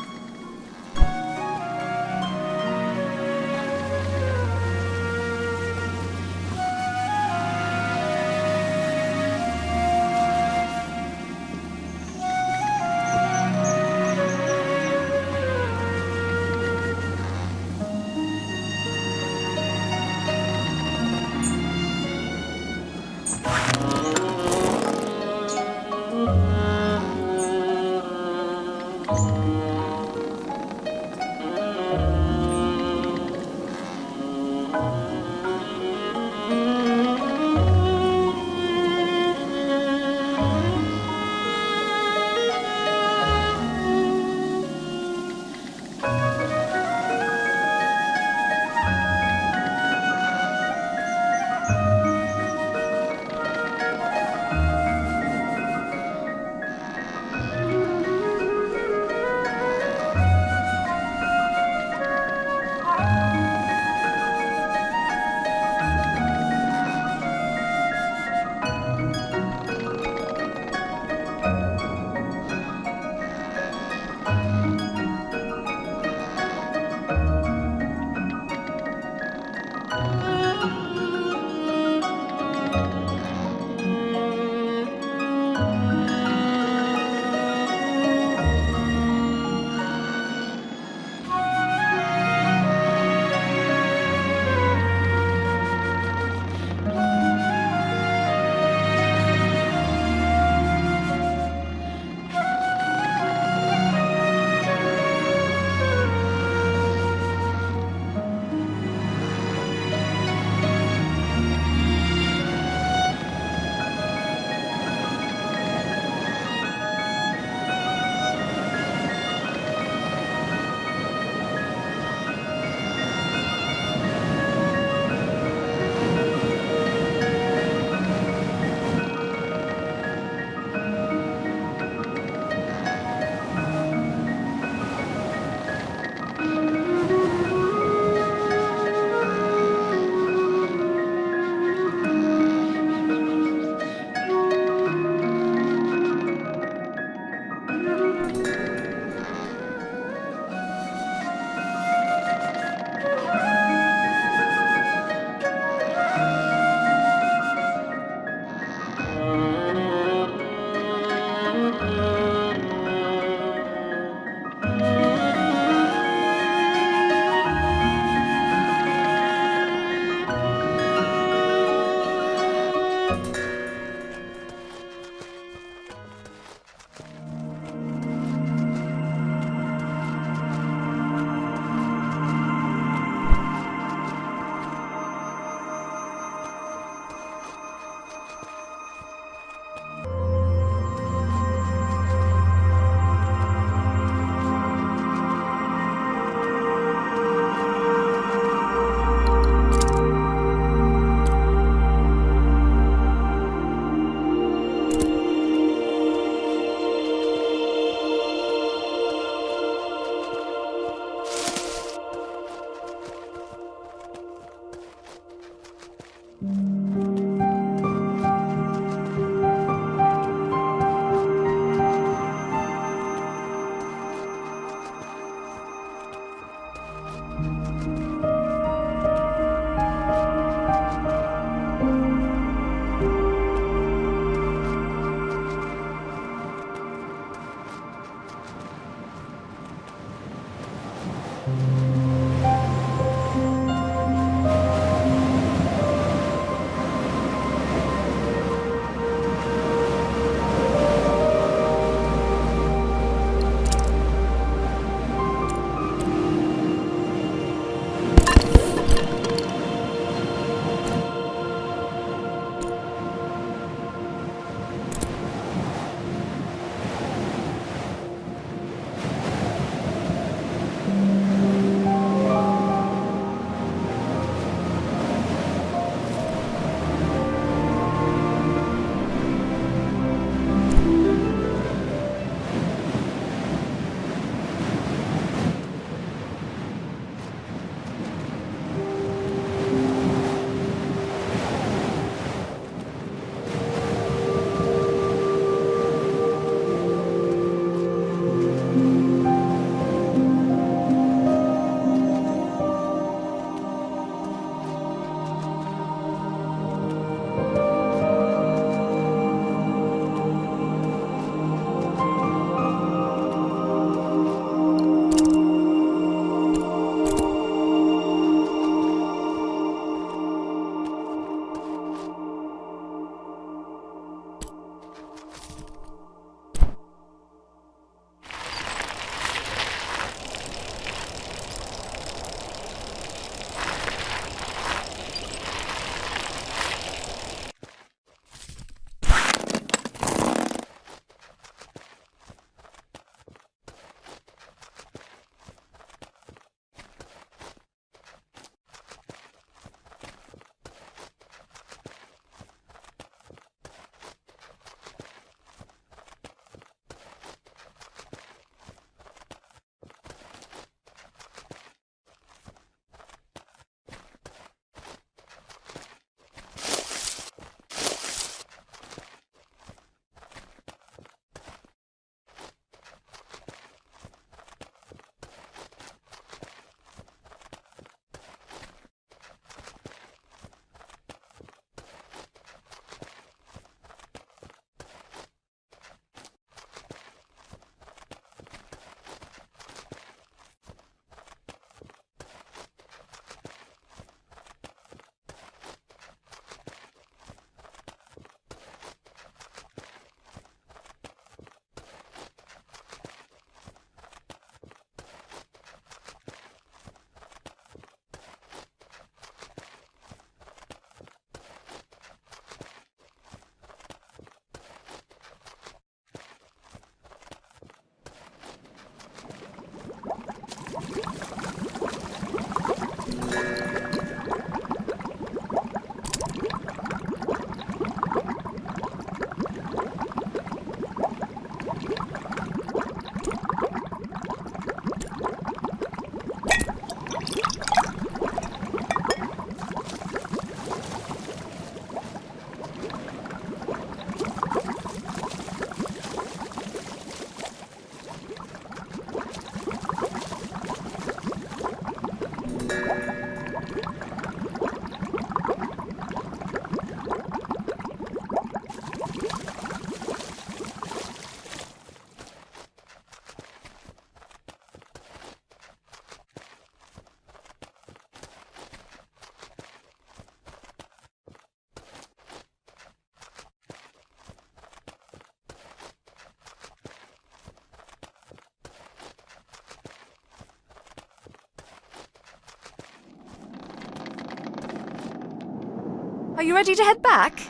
Are you ready to head back?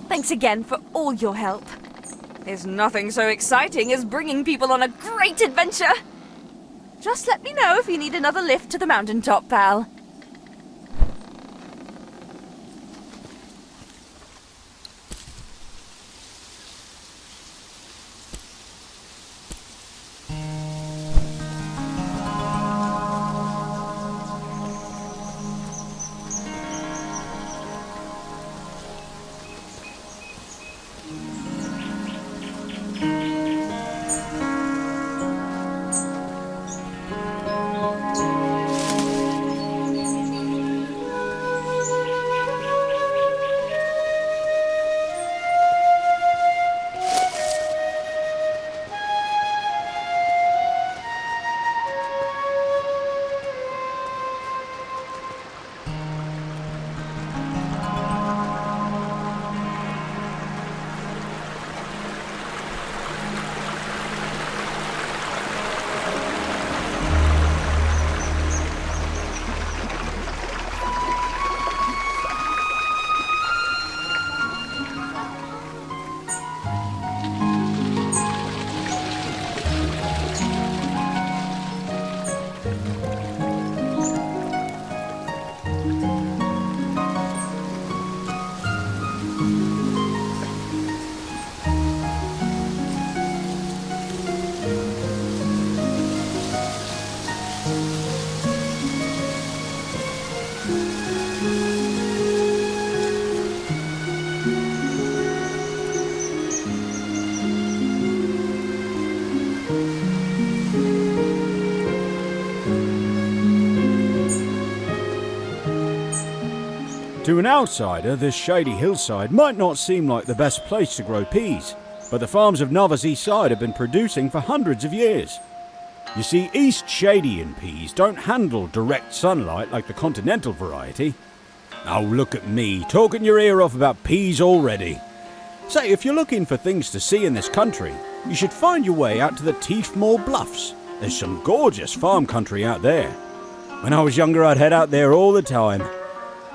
Thanks again for all your help. There's nothing so exciting as bringing people on a great adventure. Just let me know if you need another lift to the mountaintop, pal. To an outsider, this shady hillside might not seem like the best place to grow peas, but the farms of Nava's east side have been producing for hundreds of years. You see, Eastshadian peas don't handle direct sunlight like the continental variety. Oh, look at me, talking your ear off about peas already. Say, if you're looking for things to see in this country, you should find your way out to the Teefmore Bluffs. There's some gorgeous farm country out there. When I was younger, I'd head out there all the time.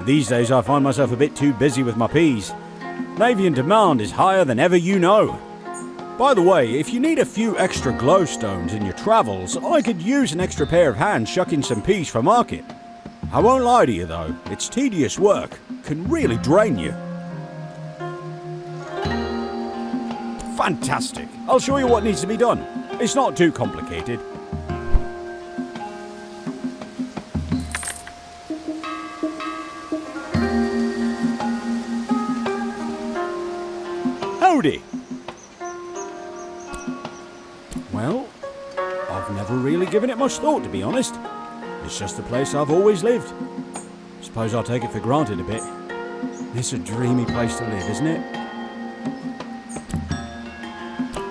These days I find myself a bit too busy with my peas. Navian demand is higher than ever you know. By the way, if you need a few extra glowstones in your travels, I could use an extra pair of hands shucking some peas for market. I won't lie to you though, it's tedious work, can really drain you. Fantastic, I'll show you what needs to be done. It's not too complicated. Howdy! Well, I've never really given it much thought, to be honest. It's just the place I've always lived. Suppose I'll take it for granted a bit. It's a dreamy place to live, isn't it?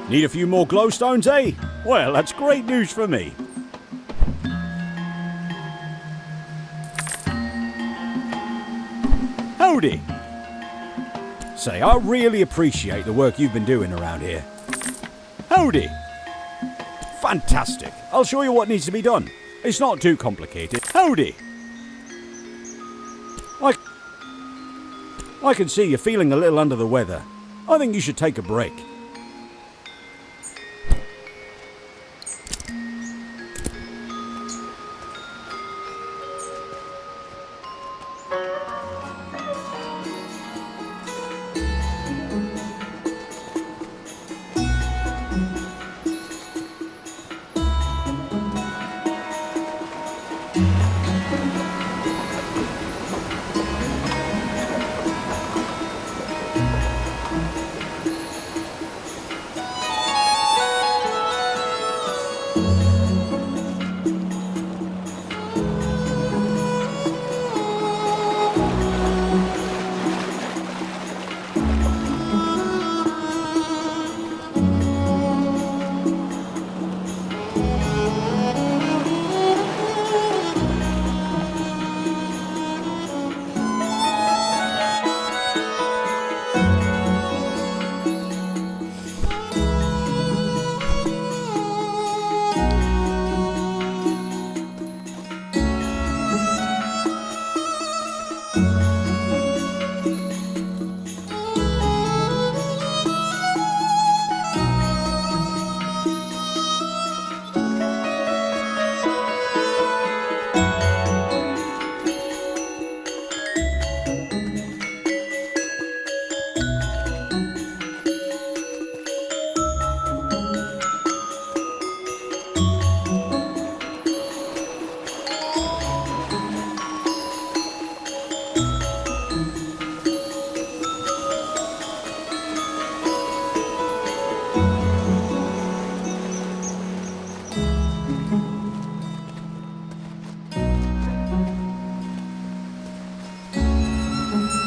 Need a few more glowstones, eh? Well, that's great news for me. Howdy! Say, I really appreciate the work you've been doing around here. Howdy! Fantastic. I'll show you what needs to be done. It's not too complicated. Howdy! I can see you're feeling a little under the weather. I think you should take a break.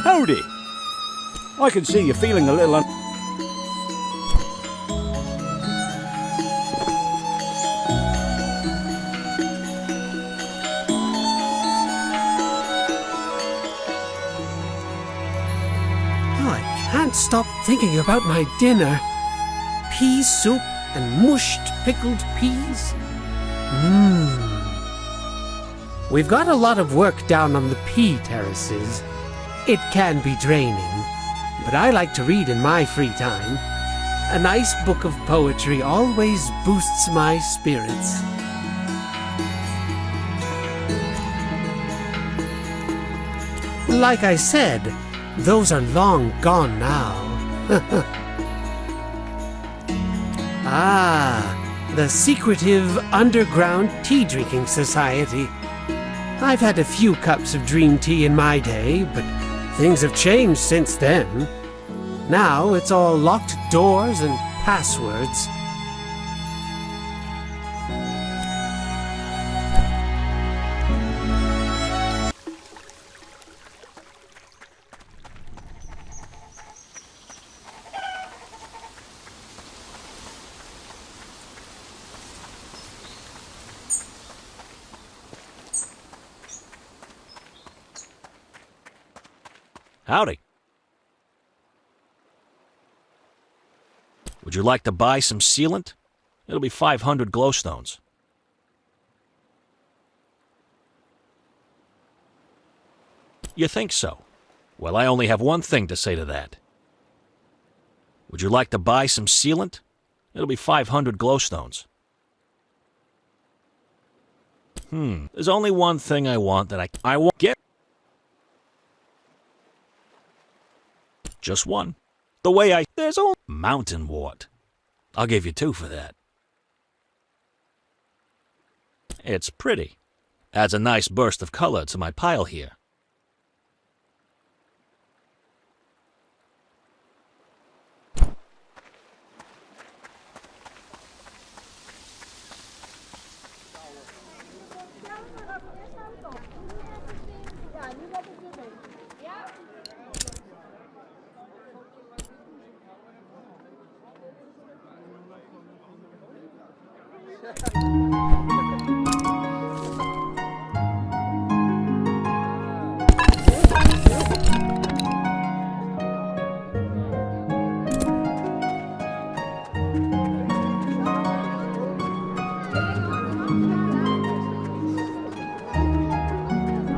Howdy! I can see you're feeling a little I can't stop thinking about my dinner. Pea soup and mushed pickled peas. We've got a lot of work down on the pea terraces. It can be draining, but I like to read in my free time. A nice book of poetry always boosts my spirits. Like I said, those are long gone now. Ah, the secretive underground tea-drinking society. I've had a few cups of dream tea in my day, but things have changed since then. Now it's all locked doors and passwords. Howdy. Would you like to buy some sealant? It'll be 500 glowstones. You think so? Well, I only have one thing to say to that. Would you like to buy some sealant? It'll be 500 glowstones. There's only one thing I want that I won't get. Just one. The way there's all mountain wart. I'll give you 2 for that. It's pretty. Adds a nice burst of color to my pile here.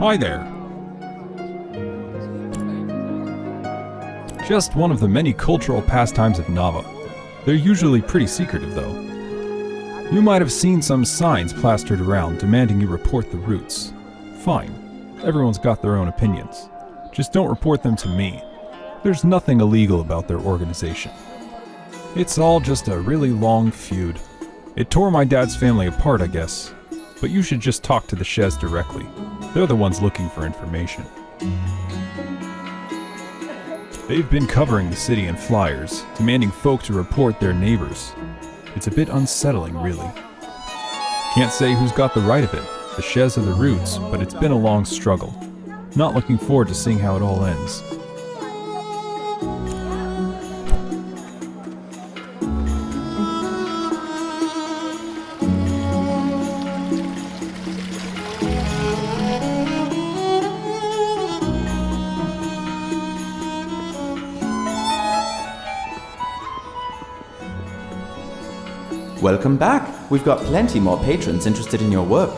Hi there. Just one of the many cultural pastimes of Nava. They're usually pretty secretive, though. You might have seen some signs plastered around demanding you report the routes. Fine. Everyone's got their own opinions. Just don't report them to me. There's nothing illegal about their organization. It's all just a really long feud. It tore my dad's family apart, I guess. But you should just talk to the Shez directly. They're the ones looking for information. They've been covering the city in flyers, demanding folk to report their neighbors. It's a bit unsettling, really. Can't say who's got the right of it, the Shez or the Roots, but it's been a long struggle. Not looking forward to seeing how it all ends. Welcome back. We've got plenty more patrons interested in your work.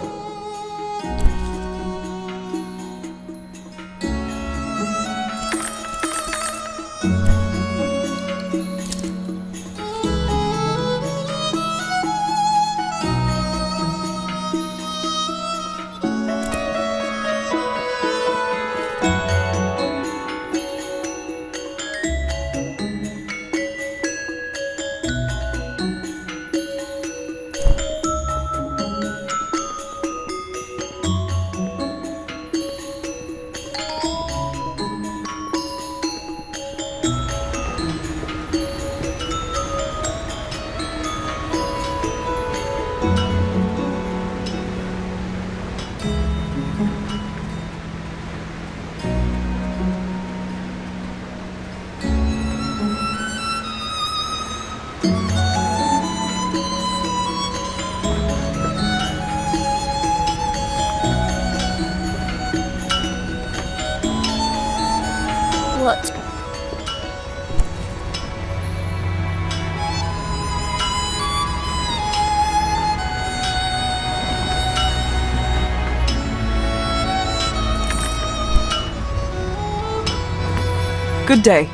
What? Good day.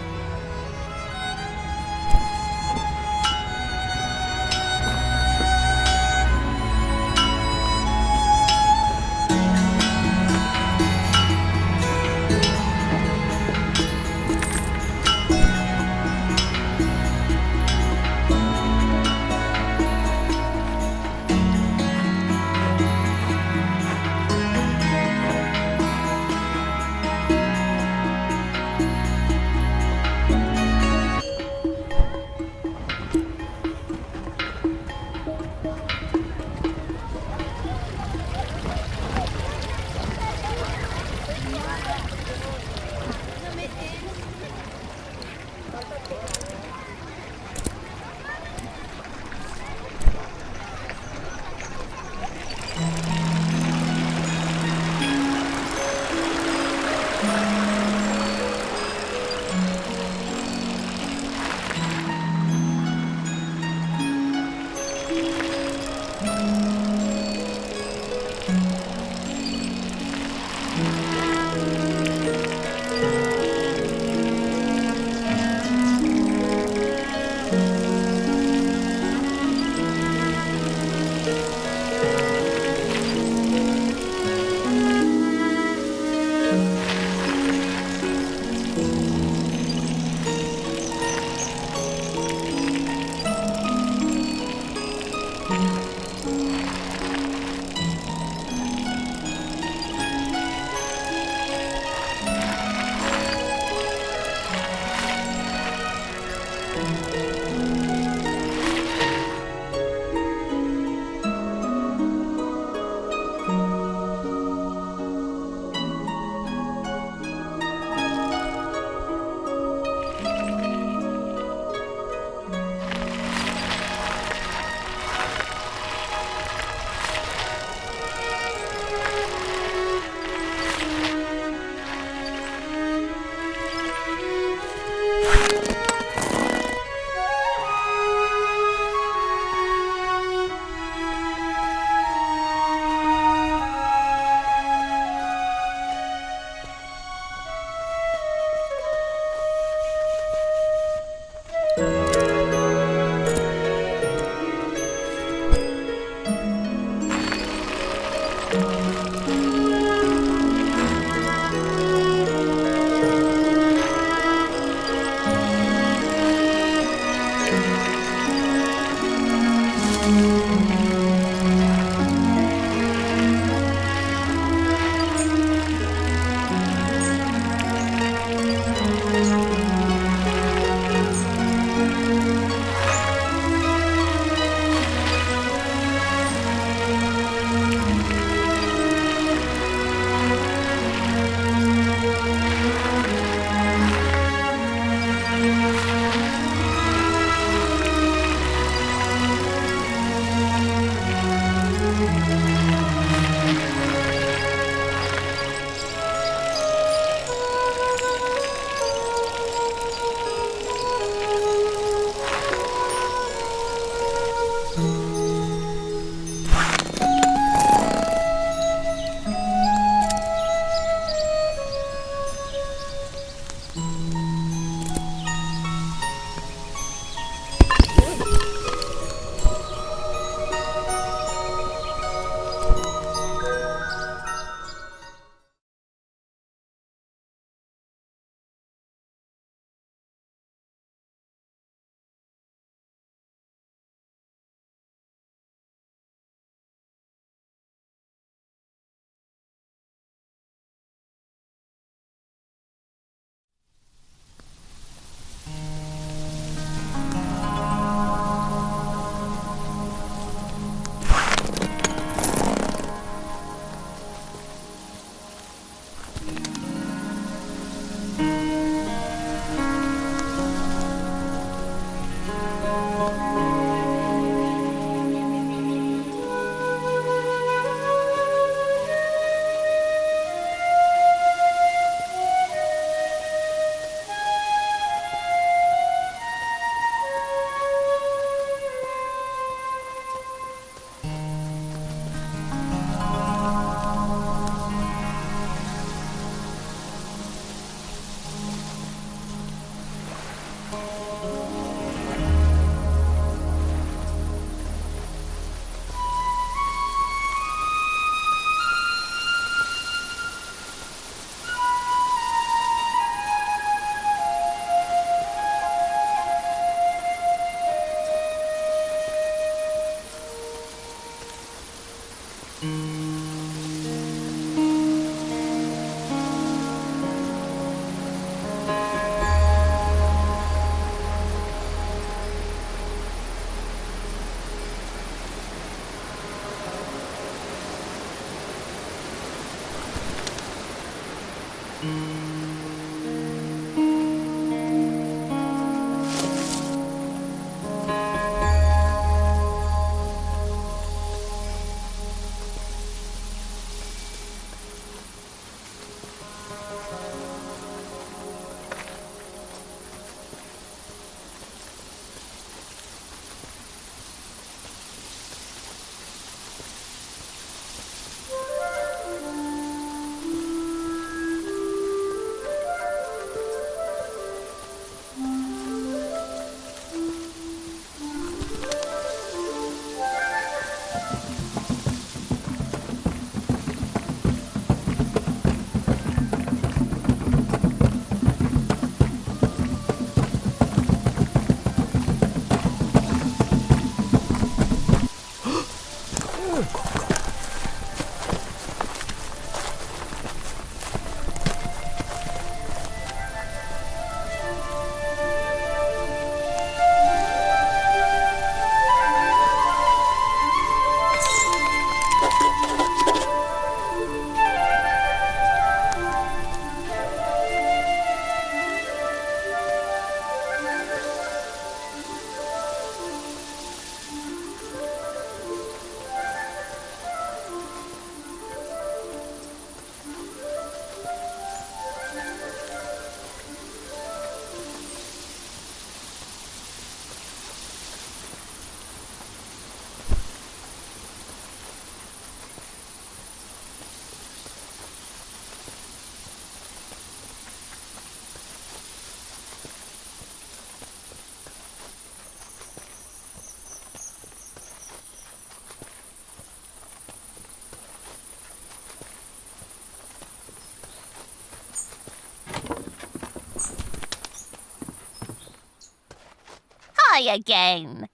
Hi again.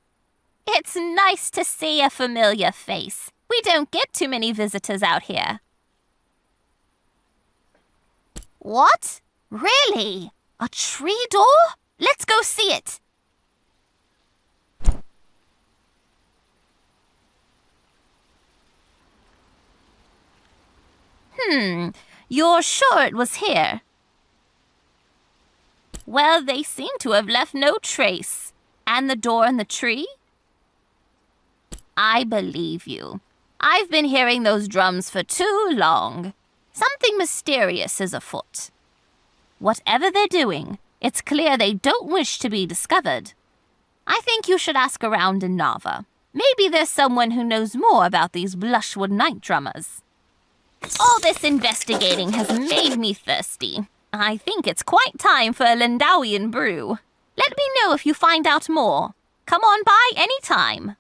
It's nice to see a familiar face. We don't get too many visitors out here. What? Really? A tree door? Let's go see it. You're sure it was here? Well, they seem to have left no trace. And the door and the tree? I believe you. I've been hearing those drums for too long. Something mysterious is afoot. Whatever they're doing, it's clear they don't wish to be discovered. I think you should ask around in Nava. Maybe there's someone who knows more about these Blushwood night drummers. All this investigating has made me thirsty. I think it's quite time for a Lindowian brew. Let me know if you find out more. Come on by any time.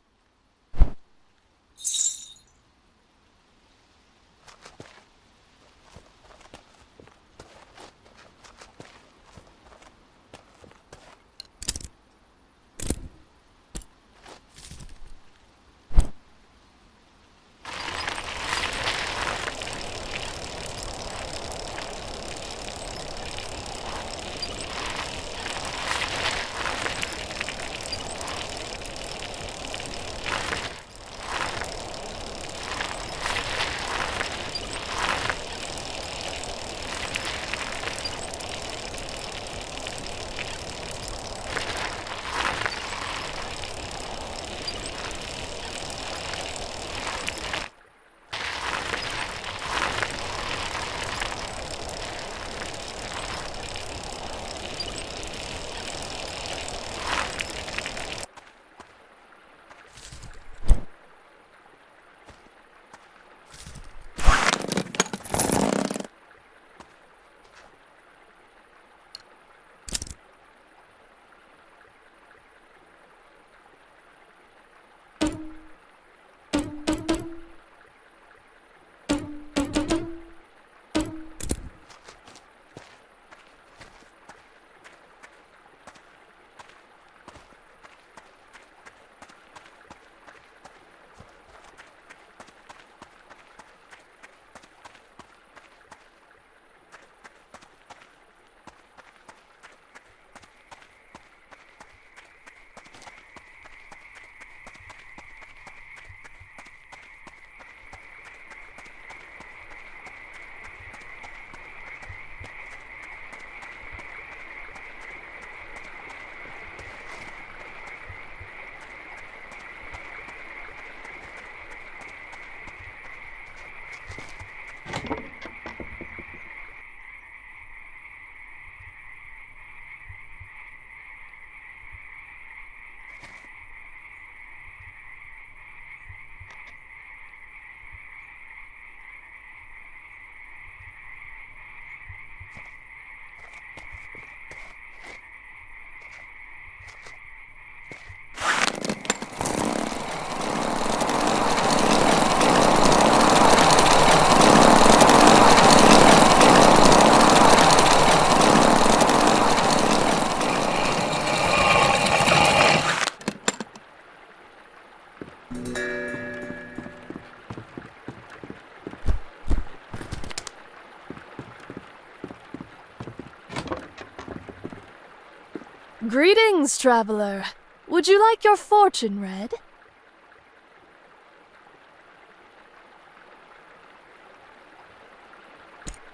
Greetings, traveler. Would you like your fortune read?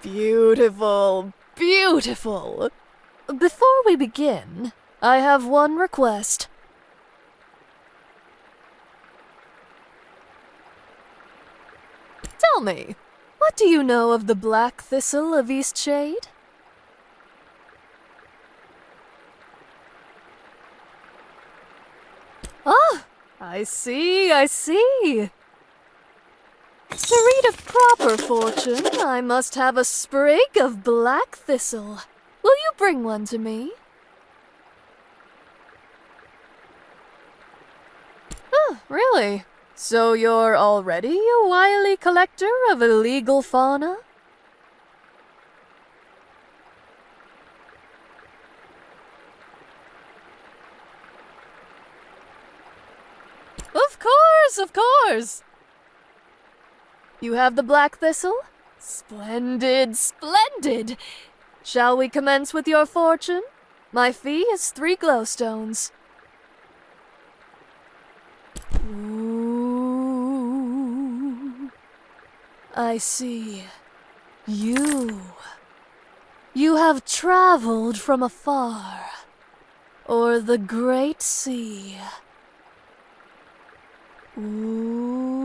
Beautiful, beautiful. Before we begin, I have one request. Tell me, what do you know of the black thistle of Eastshade? Ah, I see, I see. To read a proper fortune, I must have a sprig of black thistle. Will you bring one to me? Oh, really? So you're already a wily collector of illegal fauna? Of course, of course! You have the black thistle? Splendid, splendid! Shall we commence with your fortune? My fee is 3 glowstones. Ooh, I see. You have traveled from afar, o'er the great sea. Ooh,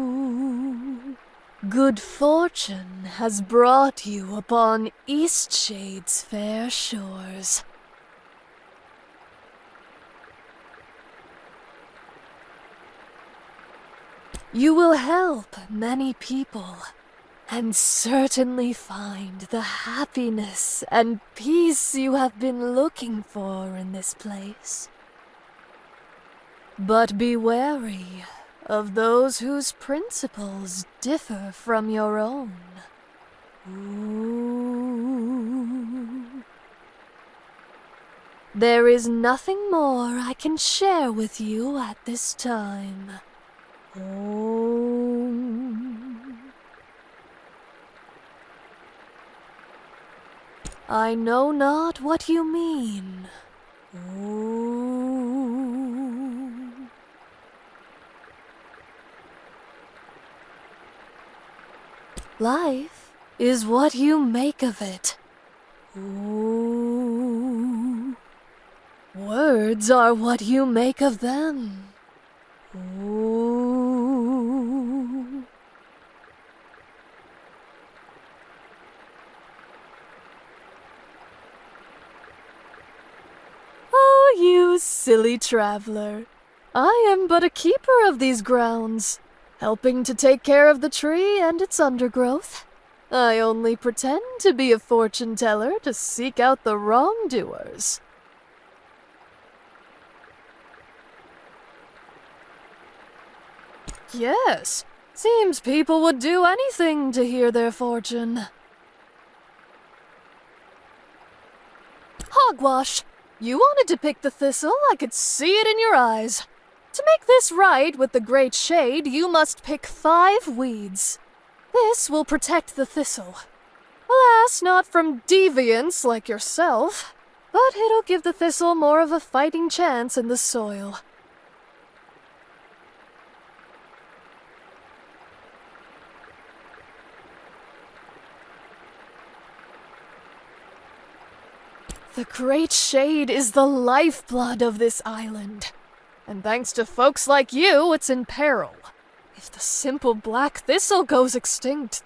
good fortune has brought you upon Eastshade's fair shores. You will help many people, and certainly find the happiness and peace you have been looking for in this place. But be wary of those whose principles differ from your own. Ooh. There is nothing more I can share with you at this time. Oh. I know not what you mean. Oh. Life is what you make of it. Ooh. Words are what you make of them. Ooh. Oh, you silly traveler. I am but a keeper of these grounds, helping to take care of the tree and its undergrowth. I only pretend to be a fortune teller to seek out the wrongdoers. Yes, seems people would do anything to hear their fortune. Hogwash! You wanted to pick the thistle, I could see it in your eyes. To make this right with the great shade, you must pick 5 weeds. This will protect the thistle. Alas, not from deviants like yourself, but it'll give the thistle more of a fighting chance in the soil. The great shade is the lifeblood of this island. And thanks to folks like you, it's in peril. If the simple black thistle goes extinct,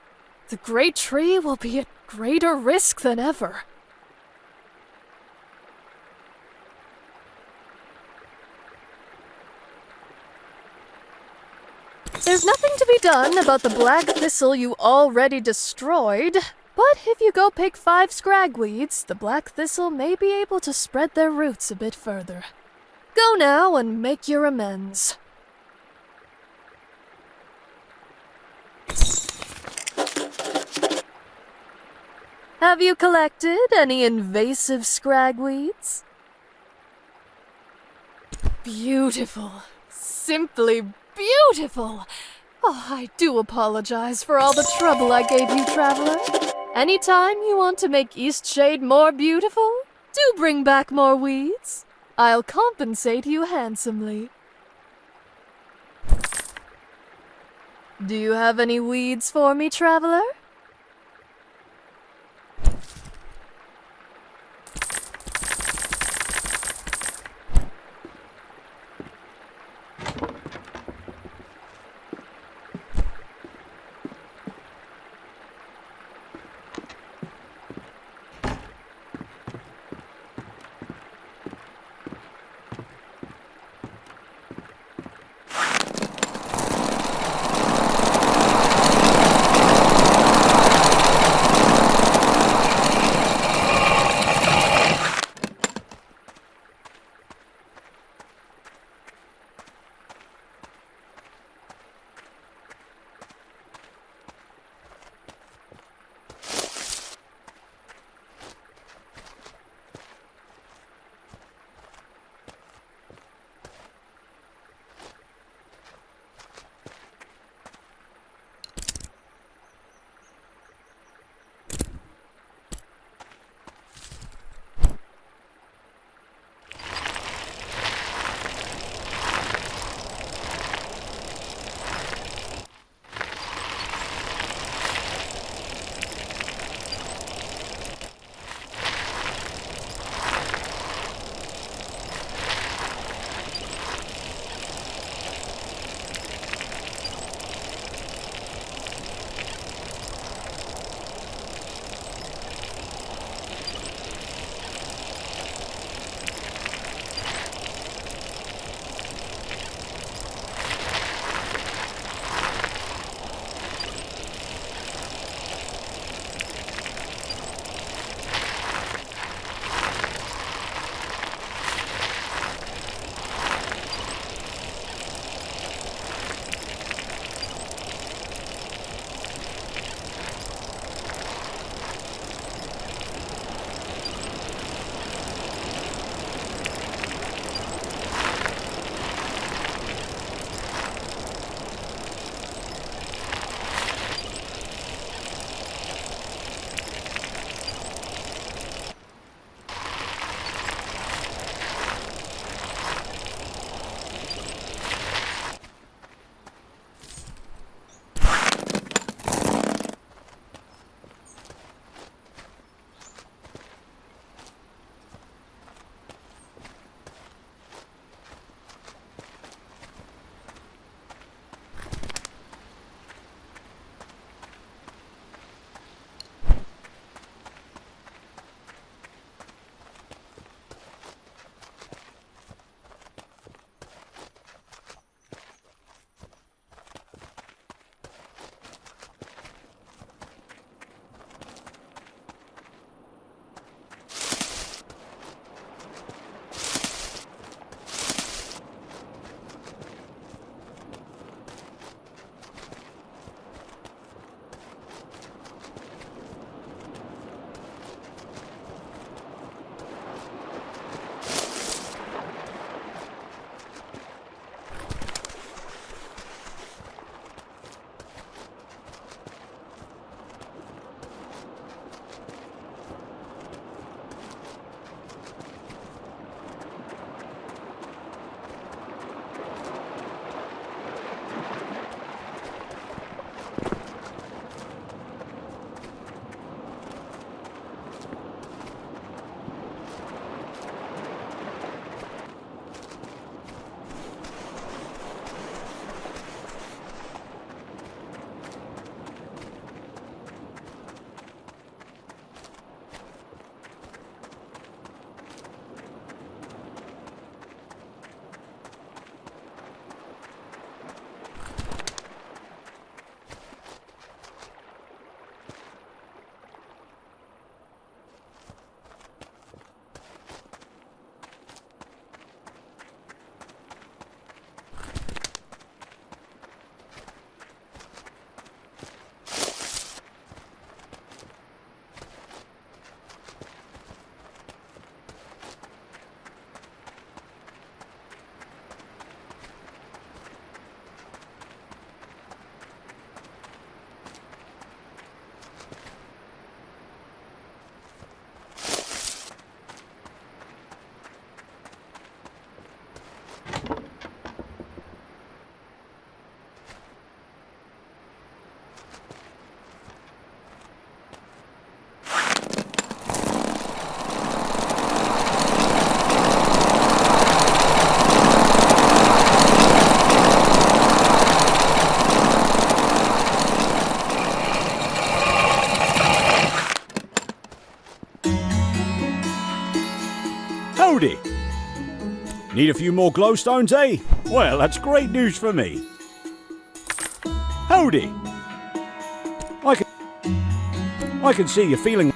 the great tree will be at greater risk than ever. There's nothing to be done about the black thistle you already destroyed, but if you go pick 5 scragweeds, the black thistle may be able to spread their roots a bit further. Go now and make your amends. Have you collected any invasive scragweeds? Beautiful. Simply beautiful. Oh, I do apologize for all the trouble I gave you, traveler. Anytime you want to make Eastshade more beautiful, do bring back more weeds. I'll compensate you handsomely. Do you have any weeds for me, traveler? Howdy! Need a few more glowstones, eh? Well, that's great news for me. Howdy! I can see you're feeling...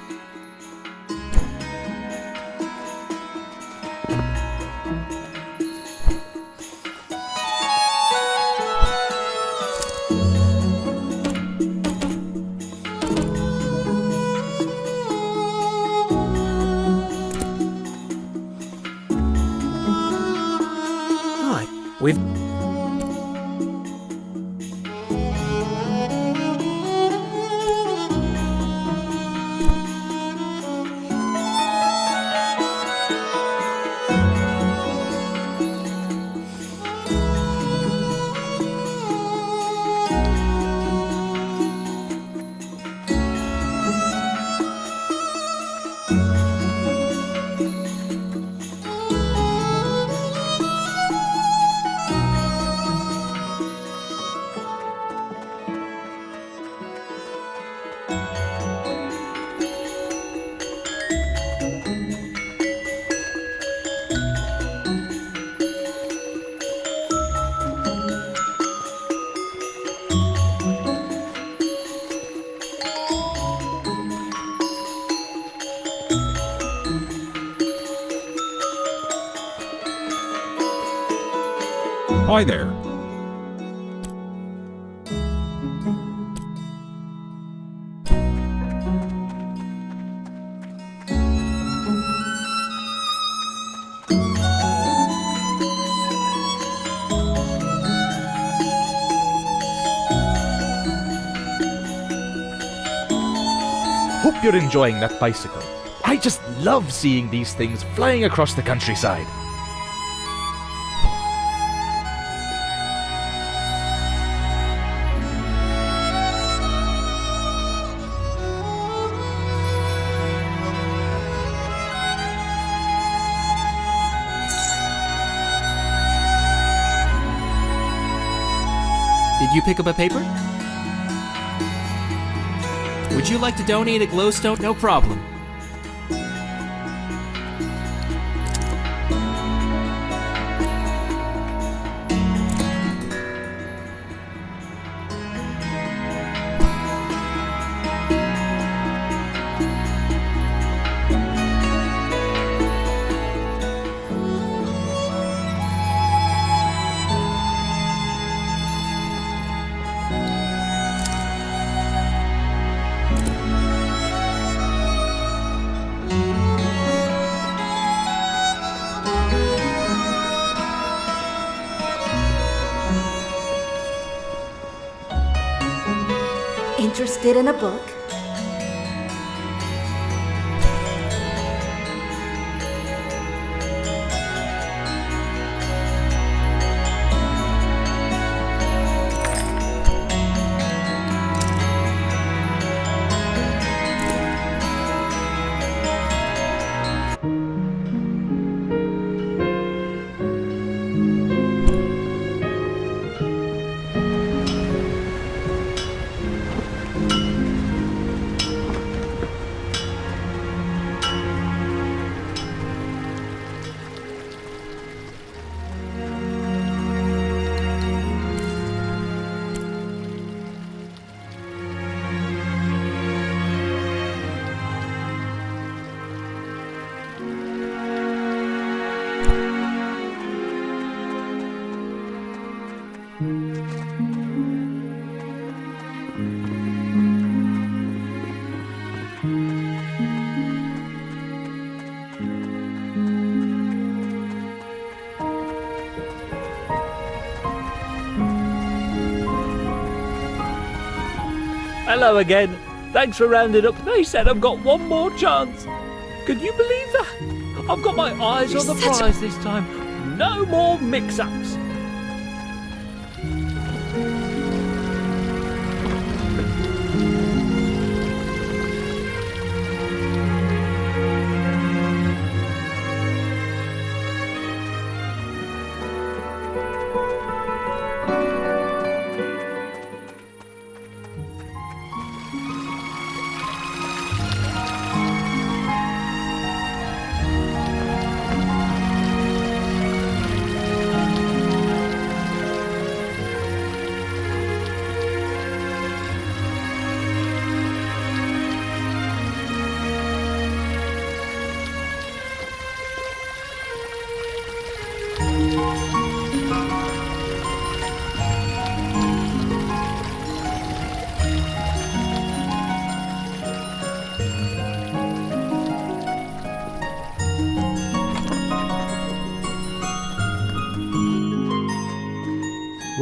We've... Hi there. Hope you're enjoying that bicycle. I just love seeing these things flying across the countryside. Did you pick up a paper? Would you like to donate a glowstone? No problem. Interested in a book? Hello again. Thanks for rounding up. They said I've got one more chance. Can you believe that? I've got my eyes on the prize this time. No more mix-ups.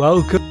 Welcome.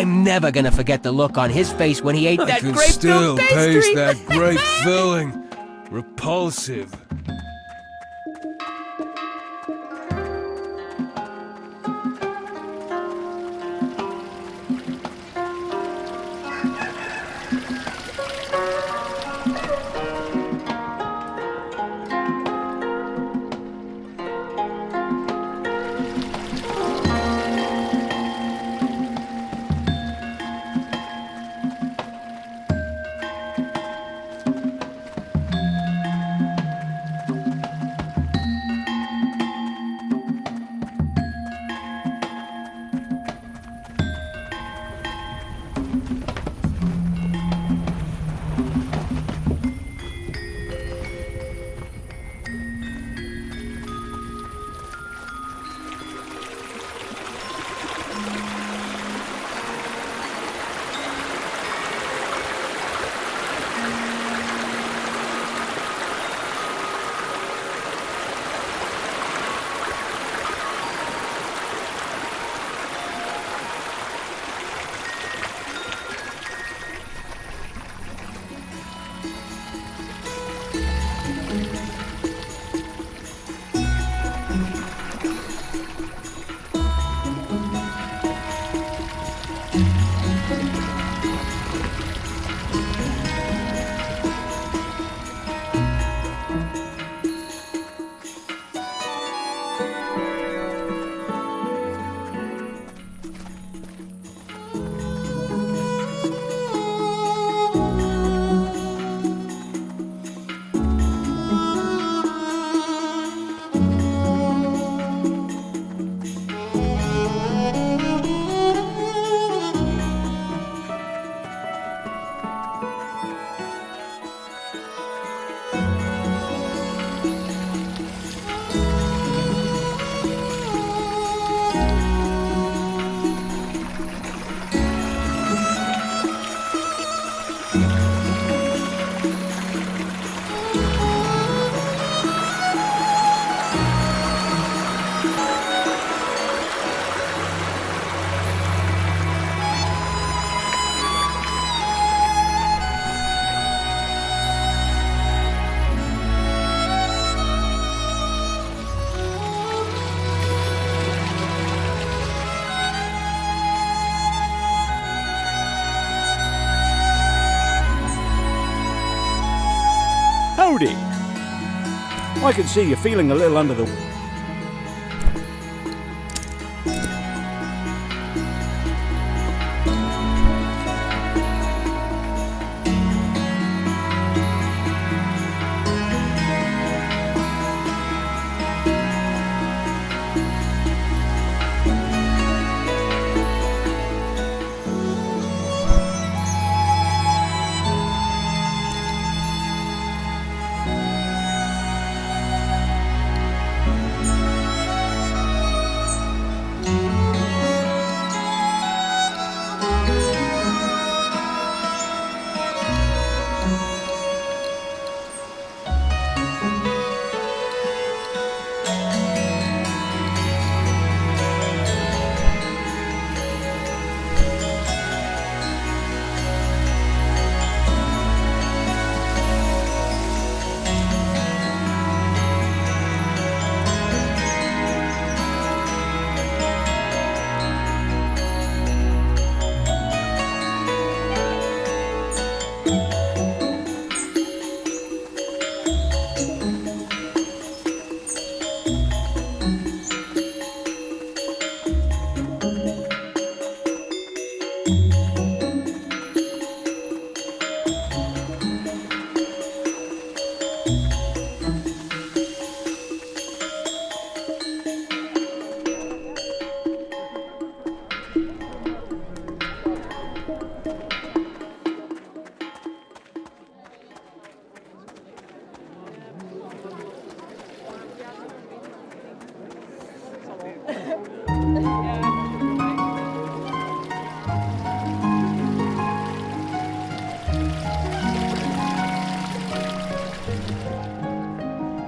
I'm never gonna forget the look on his face when he ate that I can grape still pastry. taste that grape filling. Repulsive. I can see you're feeling a little under the...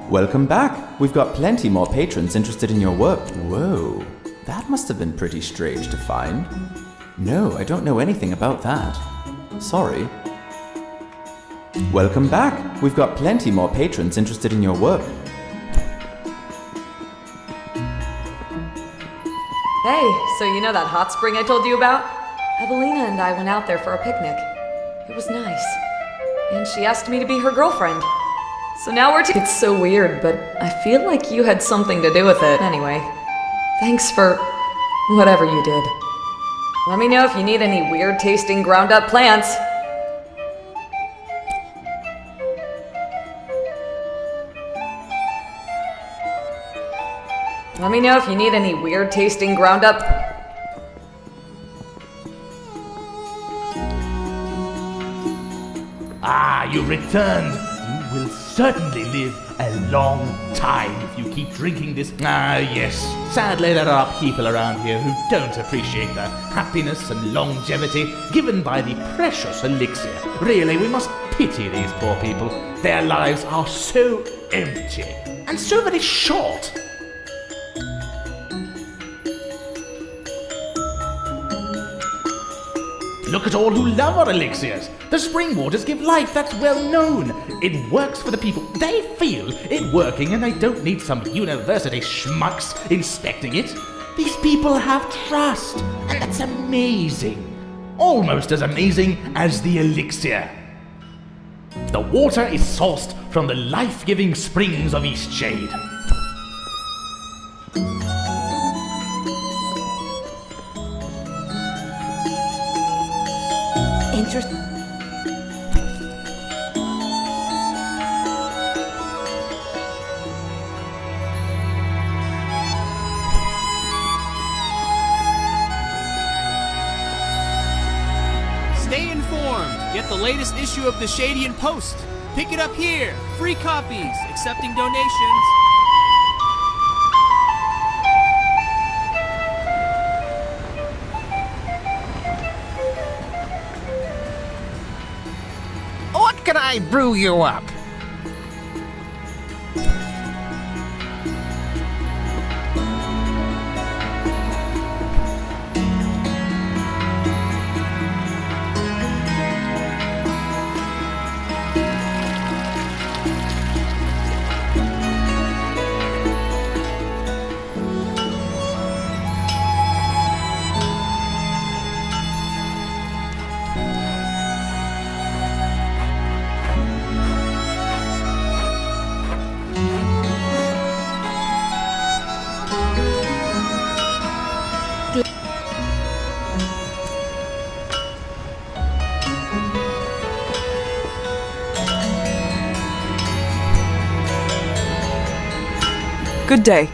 Welcome back. We've got plenty more patrons interested in your work. Whoa, that must have been pretty strange to find. No, I don't know anything about that. Sorry. Welcome back. We've got plenty more patrons interested in your work. Hey, so you know that hot spring I told you about? Evelina and I went out there for a picnic. It was nice. And she asked me to be her girlfriend. So now we're It's so weird, but I feel like you had something to do with it. Anyway, thanks for whatever you did. Let me know if you need any weird-tasting ground-up plants. Let me know if you need any weird-tasting ground-up... Ah, you returned. You will certainly live a long time if you keep drinking this. Ah, yes. Sadly, there are people around here who don't appreciate the happiness and longevity given by the precious elixir. Really, we must pity these poor people. Their lives are so empty and so very short. Look at all who love our elixirs. The spring waters give life, that's well known. It works for the people. They feel it working and they don't need some university schmucks inspecting it. These people have trust, and that's amazing. Almost as amazing as the elixir. The water is sourced from the life-giving springs of Eastshade. Interesting. Stay informed. Get the latest issue of the Shadian Post. Pick it up here. Free copies. Accepting donations. What can I brew you up? Good day.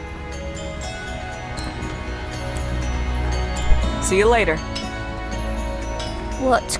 See you later. What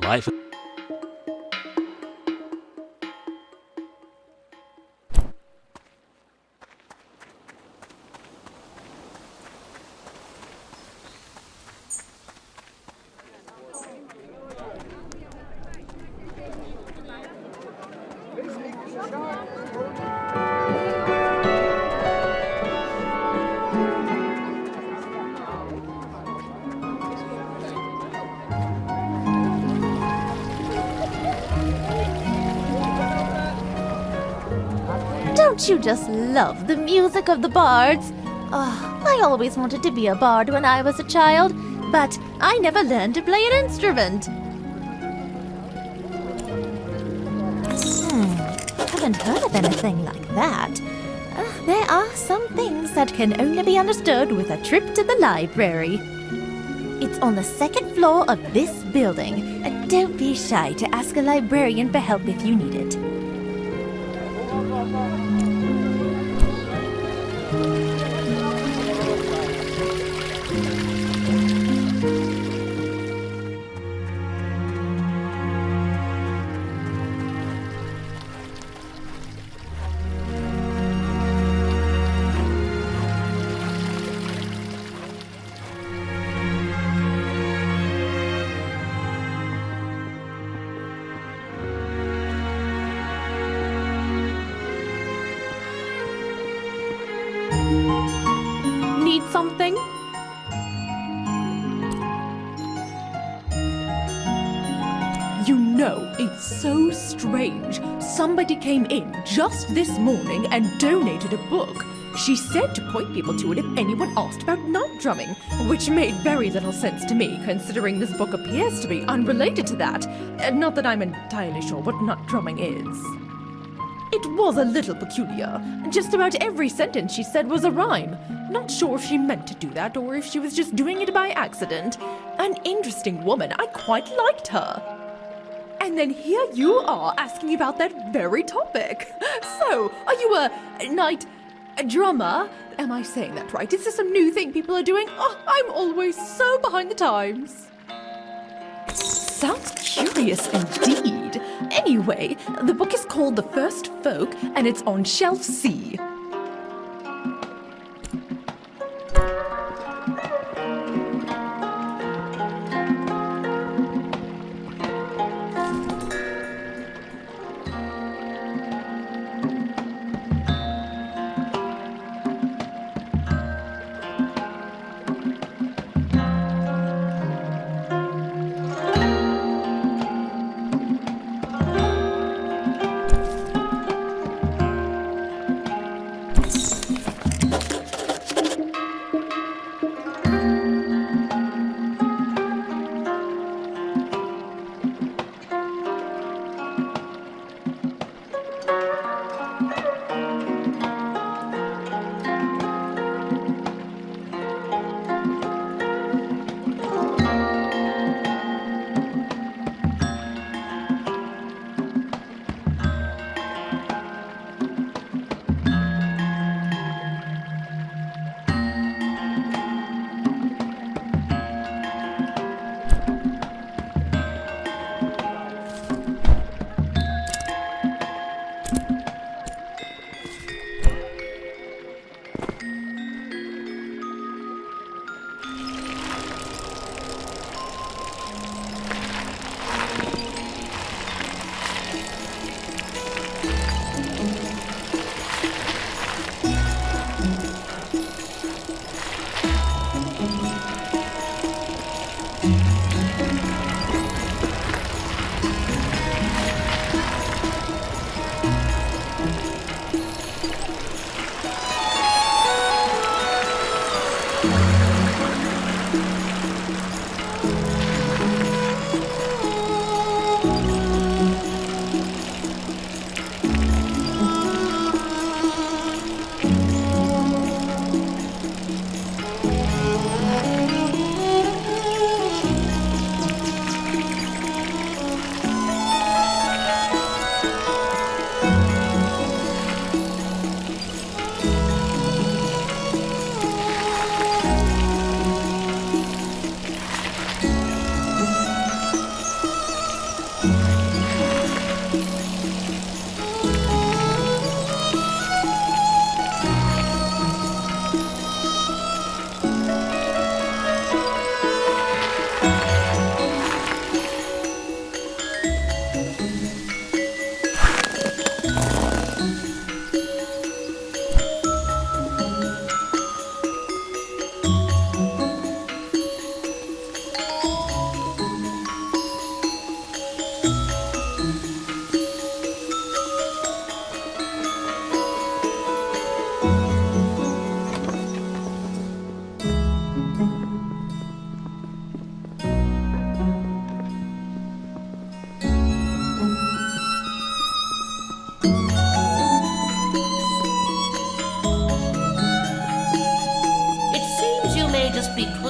Life. Don't you just love the music of the bards? Oh, I always wanted to be a bard when I was a child, but I never learned to play an instrument. Haven't heard of anything like that. There are some things that can only be understood with a trip to the library. It's on the second floor of this building. Don't be shy to ask a librarian for help if you need it. Need something? You know, it's so strange. Somebody came in just this morning and donated a book. She said to point people to it if anyone asked about knot drumming, which made very little sense to me, considering this book appears to be unrelated to that. Not that I'm entirely sure what knot drumming is. It was a little peculiar. Just about every sentence she said was a rhyme. Not sure if she meant to do that or if she was just doing it by accident. An interesting woman. I quite liked her. And then here you are asking about that very topic. So, are you a drummer? Am I saying that right? Is this a new thing people are doing? Oh, I'm always so behind the times. Sounds curious indeed. Anyway, the book is called The First Folk, and it's on shelf C.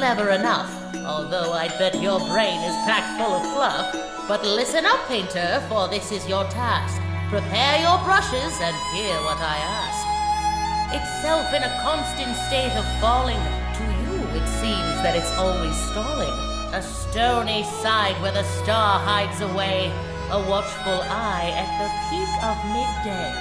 clever enough, although I'd bet your brain is packed full of fluff. But listen up, painter, for this is your task. Prepare your brushes and hear what I ask. Itself in a constant state of falling, to you it seems that it's always stalling. A stony side where the star hides away, a watchful eye at the peak of midday.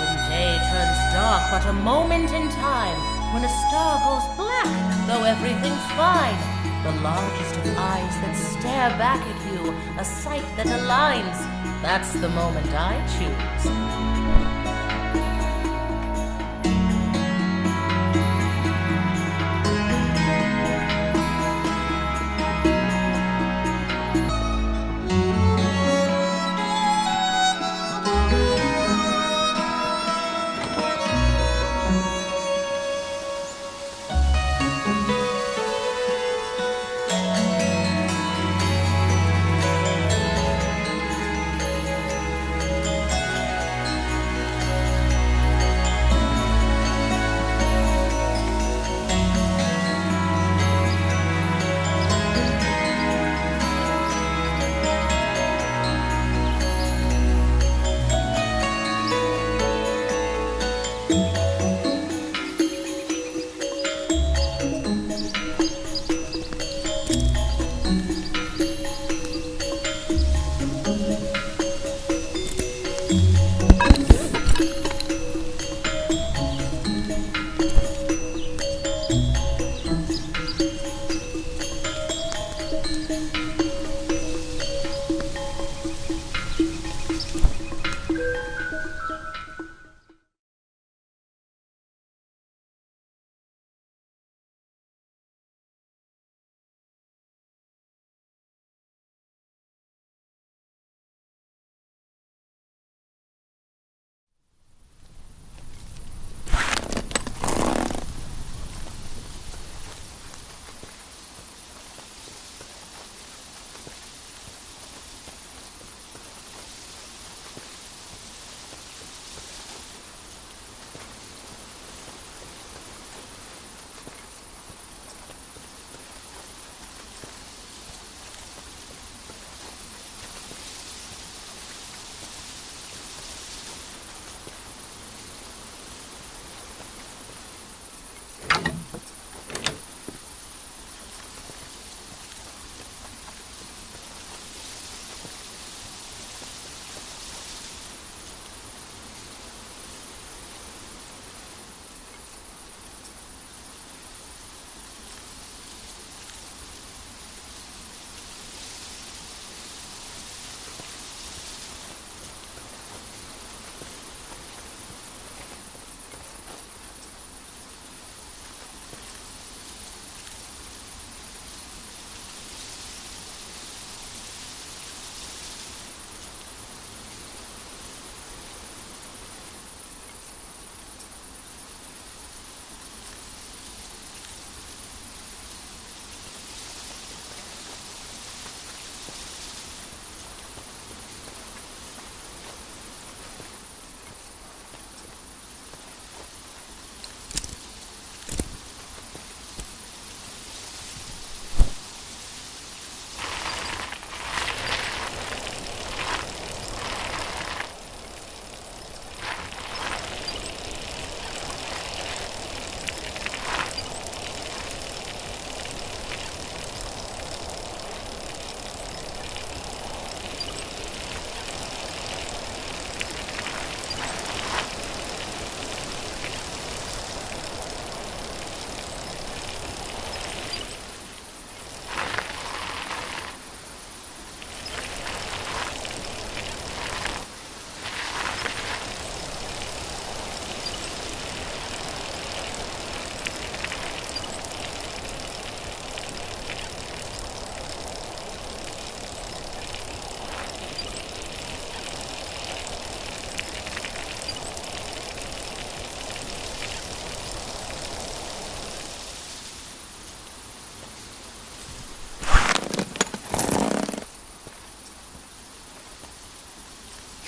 When day turns dark but a moment in time, when a star goes black, though everything's fine. The largest of eyes that stare back at you, a sight that aligns. That's the moment I choose.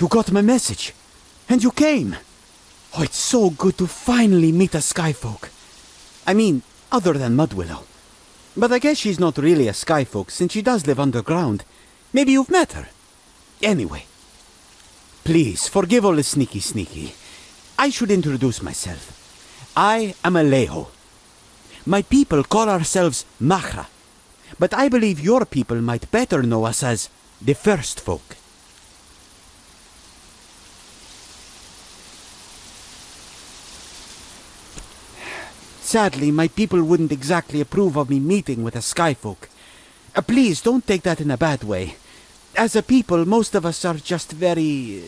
You got my message, and you came. Oh, it's so good to finally meet a skyfolk. I mean, other than Mudwillow. But I guess she's not really a skyfolk since she does live underground. Maybe you've met her. Anyway, please forgive all the sneaky. I should introduce myself. I am Alejo. My people call ourselves Machra, but I believe your people might better know us as the First Folk. Sadly, my people wouldn't exactly approve of me meeting with a skyfolk. Please, don't take that in a bad way. As a people, most of us are just very...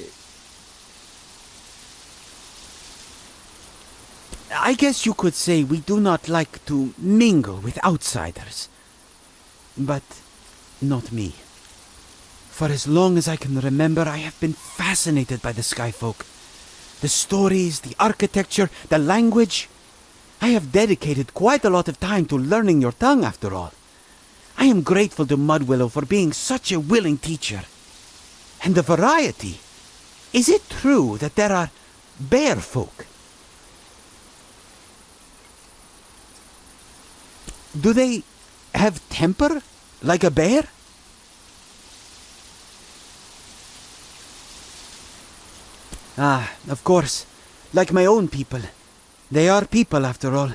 I guess you could say we do not like to mingle with outsiders. But not me. For as long as I can remember, I have been fascinated by the skyfolk. The stories, the architecture, the language. I have dedicated quite a lot of time to learning your tongue, after all. I am grateful to Mudwillow for being such a willing teacher. And the variety. Is it true that there are bear folk? Do they have temper like a bear? Ah, of course. Like my own people. They are people, after all.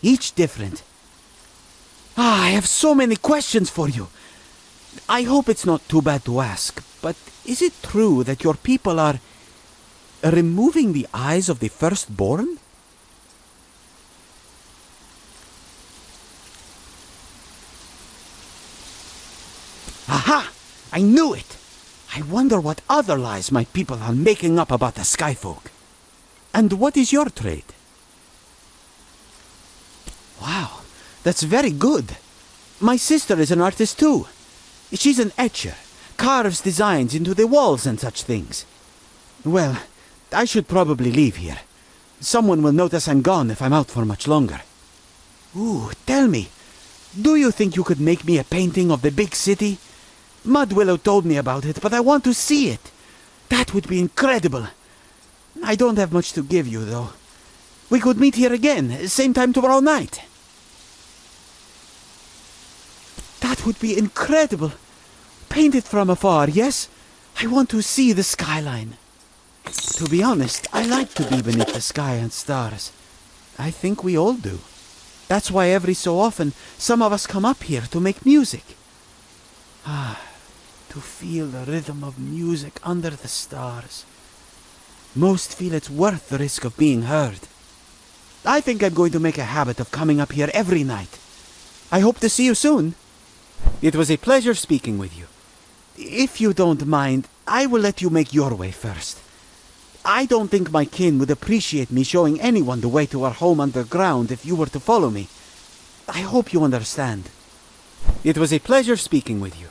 Each different. Ah, I have so many questions for you. I hope it's not too bad to ask, but is it true that your people are removing the eyes of the firstborn? Aha! I knew it! I wonder what other lies my people are making up about the skyfolk. And what is your trade? Wow, that's very good. My sister is an artist too. She's an etcher, carves designs into the walls and such things. Well, I should probably leave here. Someone will notice I'm gone if I'm out for much longer. Ooh, tell me, do you think you could make me a painting of the big city? Mudwillow told me about it, but I want to see it. That would be incredible. I don't have much to give you, though. We could meet here again, same time tomorrow night. That would be incredible. Paint it from afar, yes? I want to see the skyline. To be honest, I like to be beneath the sky and stars. I think we all do. That's why every so often, some of us come up here to make music. Ah, to feel the rhythm of music under the stars. Most feel it's worth the risk of being heard. I think I'm going to make a habit of coming up here every night. I hope to see you soon. It was a pleasure speaking with you. If you don't mind, I will let you make your way first. I don't think my kin would appreciate me showing anyone the way to our home underground if you were to follow me. I hope you understand. It was a pleasure speaking with you.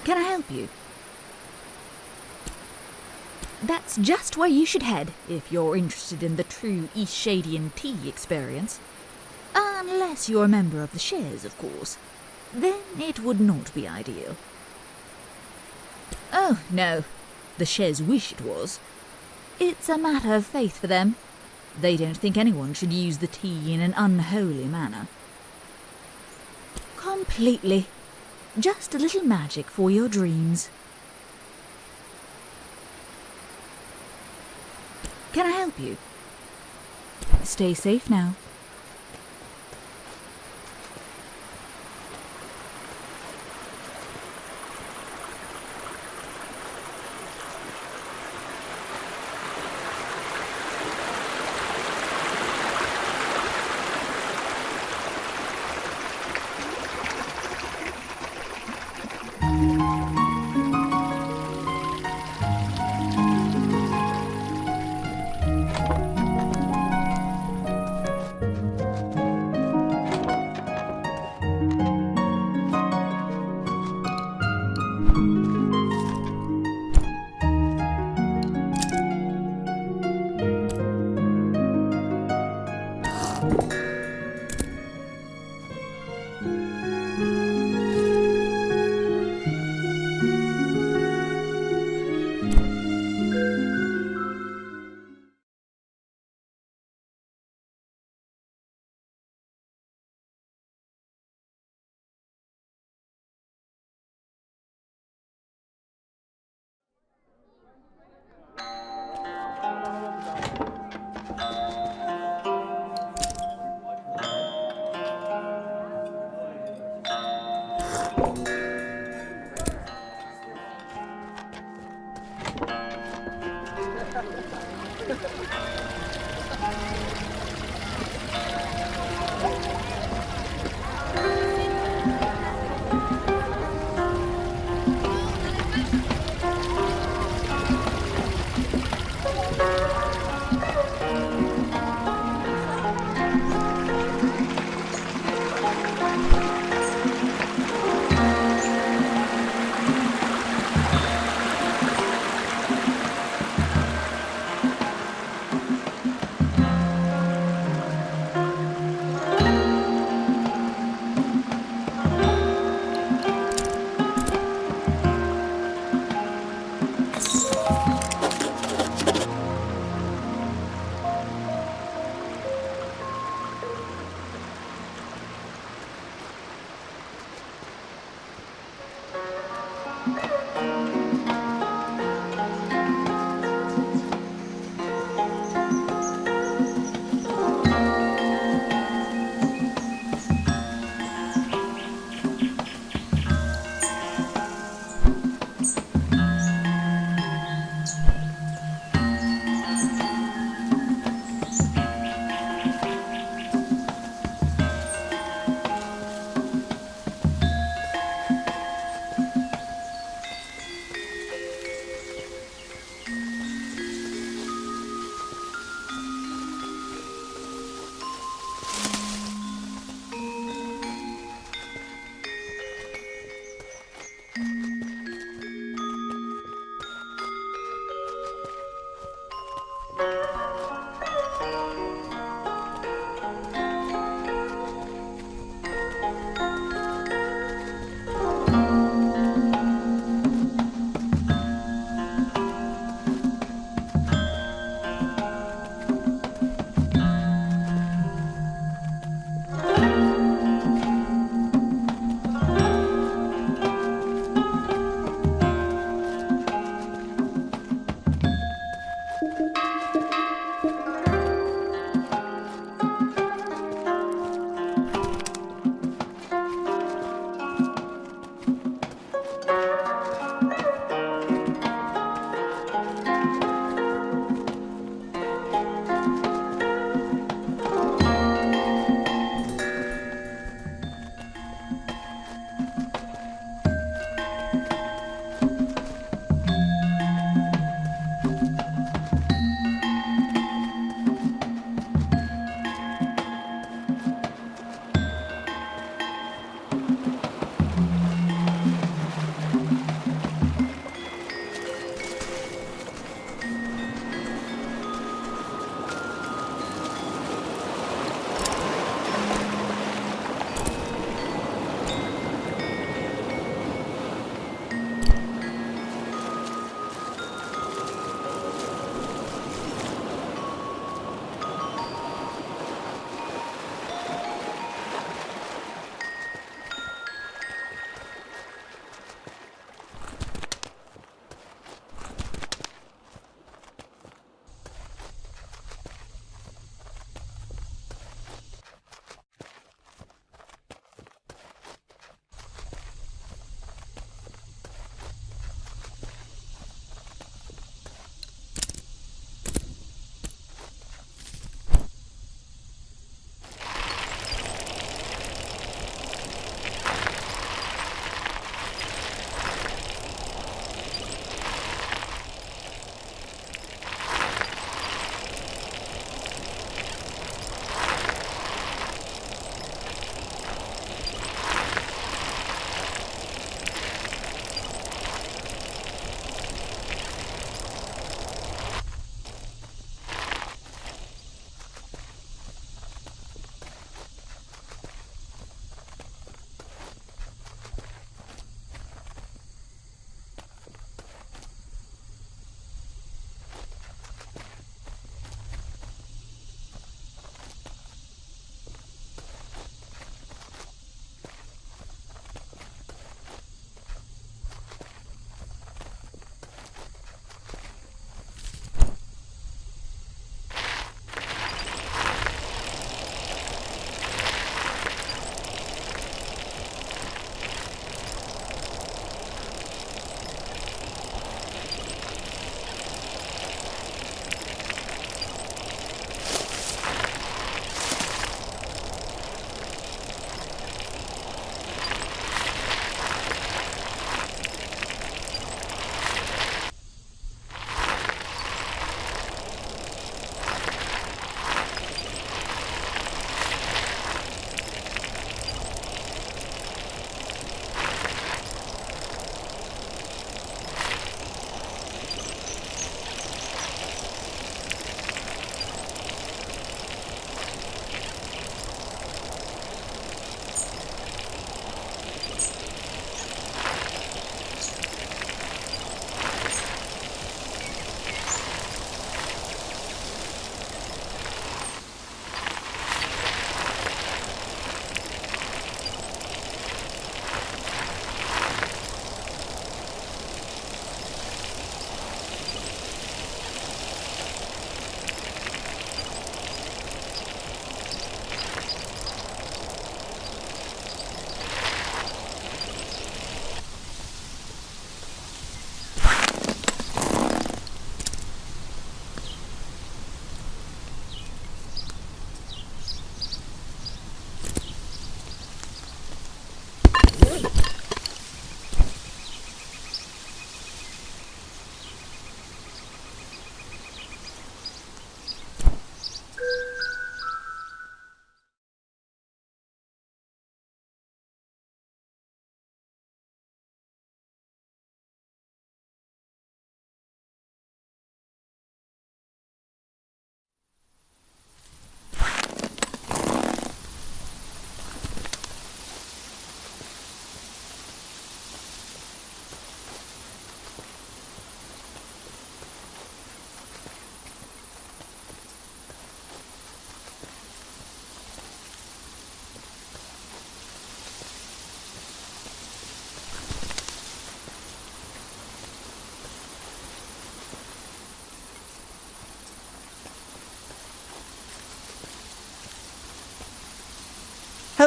Can I help you? That's just where you should head if you're interested in the true Eastshadian tea experience. Unless you're a member of the Shares, of course. Then it would not be ideal. Oh, no. The Shares wish it was. It's a matter of faith for them. They don't think anyone should use the tea in an unholy manner. Completely. Just a little magic for your dreams. Can I help you? Stay safe now.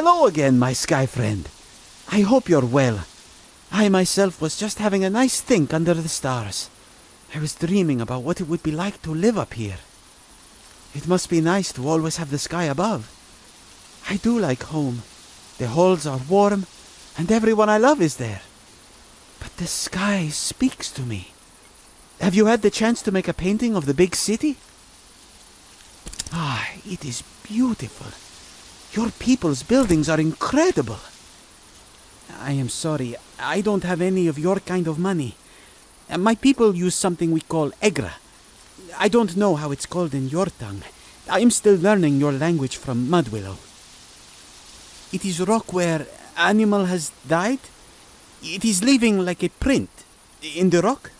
Hello again, my sky friend. I hope you're well. I myself was just having a nice think under the stars. I was dreaming about what it would be like to live up here. It must be nice to always have the sky above. I do like home. The halls are warm, and everyone I love is there. But the sky speaks to me. Have you had the chance to make a painting of the big city? Ah, it is beautiful. Your people's buildings are incredible. I am sorry, I don't have any of your kind of money. My people use something we call egra. I don't know how it's called in your tongue. I am still learning your language from mud willow. It is rock where animal has died. It is leaving like a print in the rock.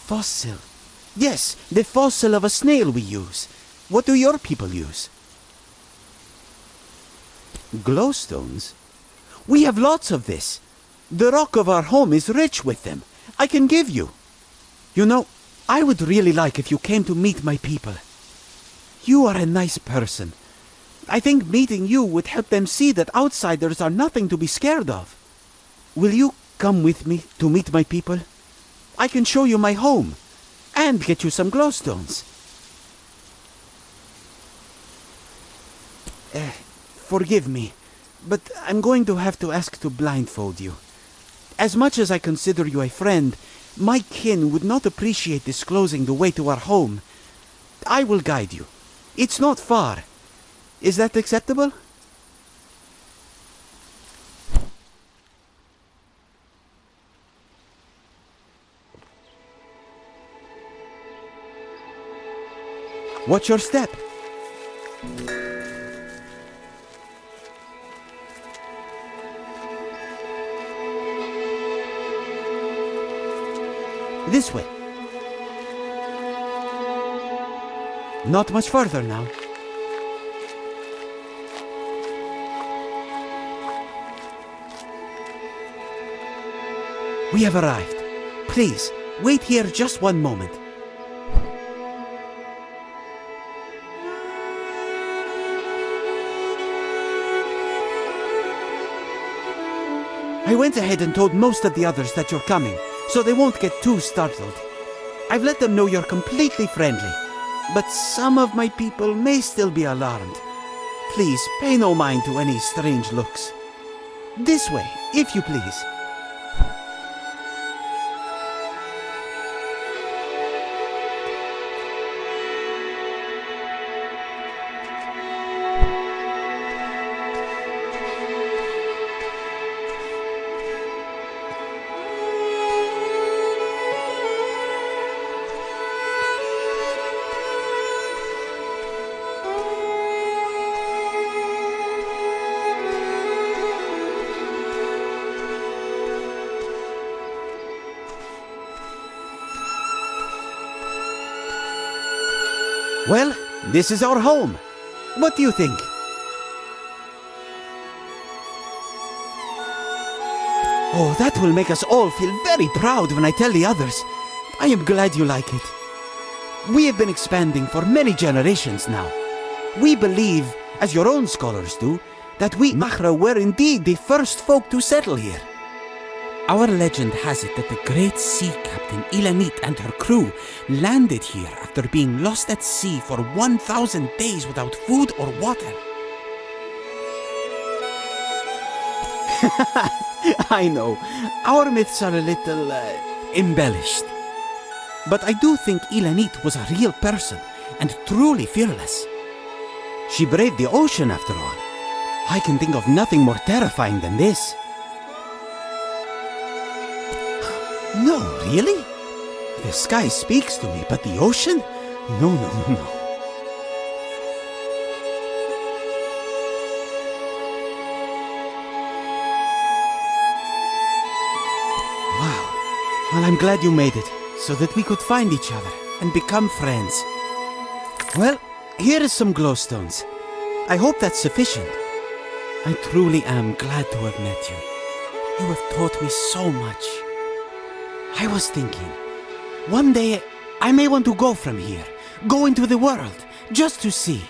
Fossil. Yes, the fossil of a snail we use. What do your people use? Glowstones? We have lots of this. The rock of our home is rich with them. I can give you. You know, I would really like if you came to meet my people. You are a nice person. I think meeting you would help them see that outsiders are nothing to be scared of. Will you come with me to meet my people? I can show you my home and get you some glowstones. Forgive me, but I'm going to have to ask to blindfold you. As much as I consider you a friend, my kin would not appreciate disclosing the way to our home. I will guide you. It's not far. Is that acceptable? Watch your step. This way. Not much further now. We have arrived. Please, wait here just one moment. I went ahead and told most of the others that you're coming, so they won't get too startled. I've let them know you're completely friendly, but some of my people may still be alarmed. Please, pay no mind to any strange looks. This way, if you please. Well, this is our home. What do you think? Oh, that will make us all feel very proud when I tell the others. I am glad you like it. We have been expanding for many generations now. We believe, as your own scholars do, that we Machra were indeed the first folk to settle here. Our legend has it that the great sea captain Ilanit and her crew landed here after being lost at sea for 1,000 days without food or water. I know, our myths are a little embellished. But I do think Ilanit was a real person and truly fearless. She braved the ocean after all. I can think of nothing more terrifying than this. No, really? The sky speaks to me, but the ocean? No. Wow. Well, I'm glad you made it, so that we could find each other and become friends. Well, here is some glowstones. I hope that's sufficient. I truly am glad to have met you. You have taught me so much. I was thinking, one day I may want to go from here, go into the world, just to see.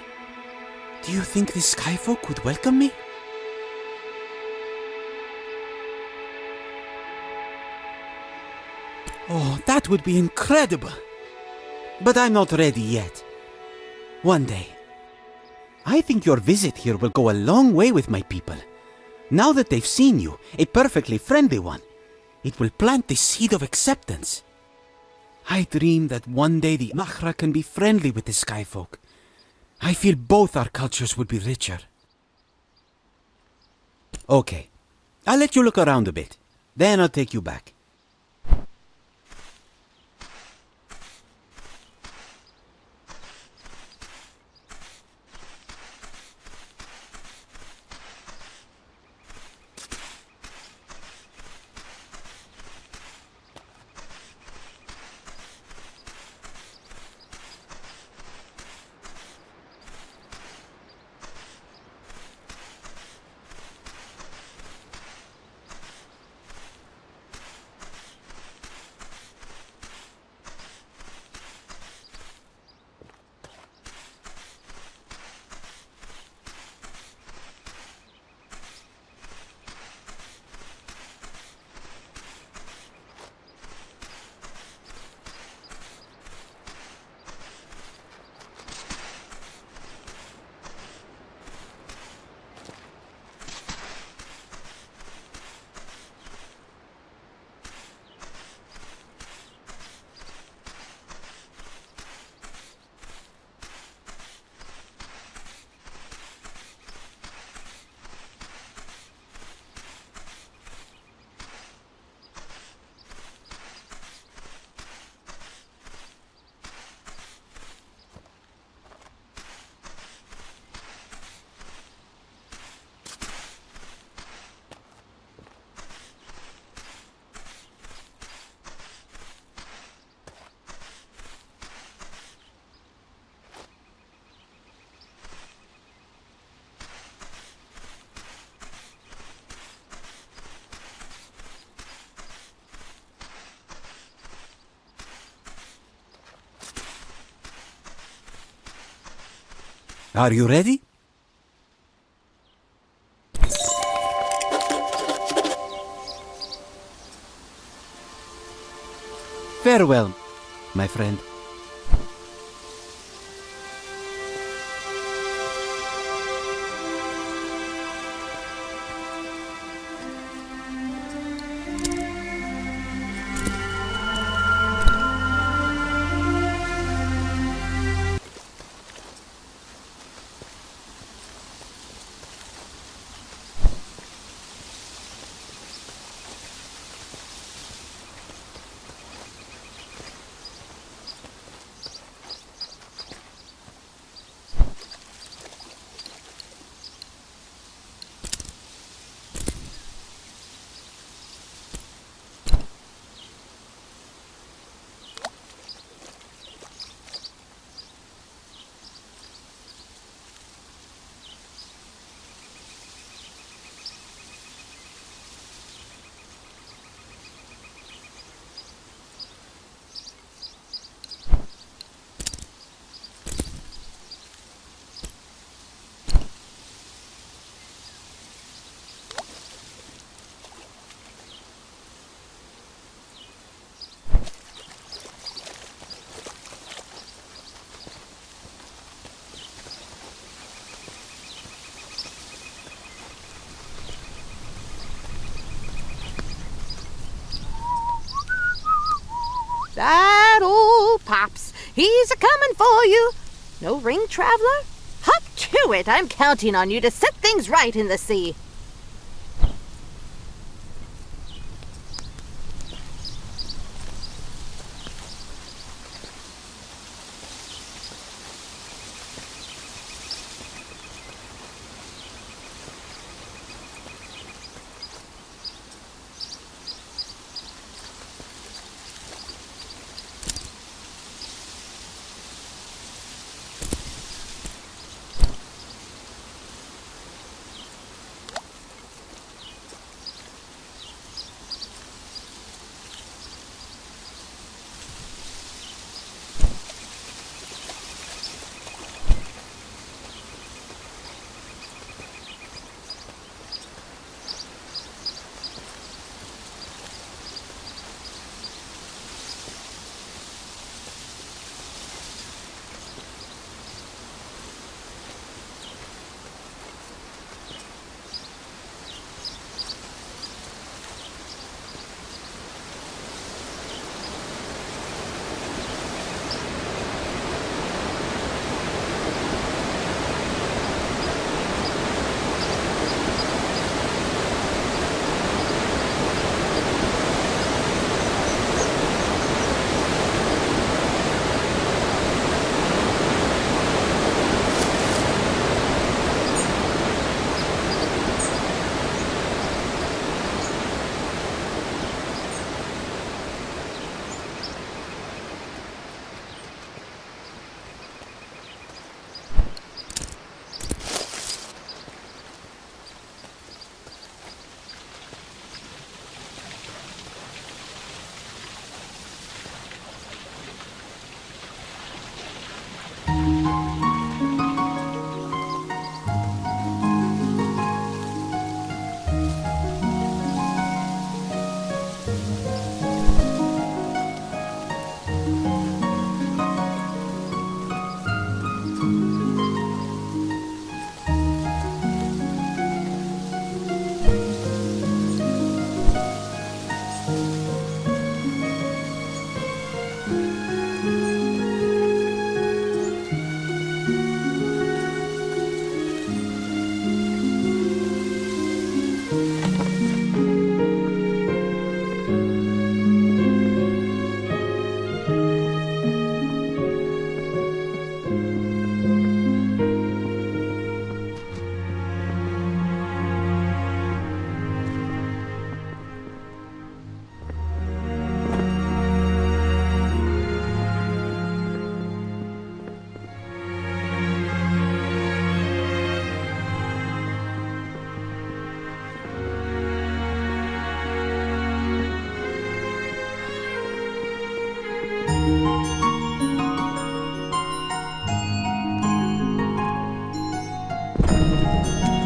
Do you think the skyfolk would welcome me? Oh, that would be incredible. But I'm not ready yet. One day. I think your visit here will go a long way with my people. Now that they've seen you, a perfectly friendly one, it will plant the seed of acceptance. I dream that one day the Mahra can be friendly with the skyfolk. I feel both our cultures would be richer. Okay, I'll let you look around a bit. Then I'll take you back. Are you ready? Farewell, my friend. That old Pops, he's a-comin' for you. No ring, traveler? Hop to it. I'm counting on you to set things right in the sea.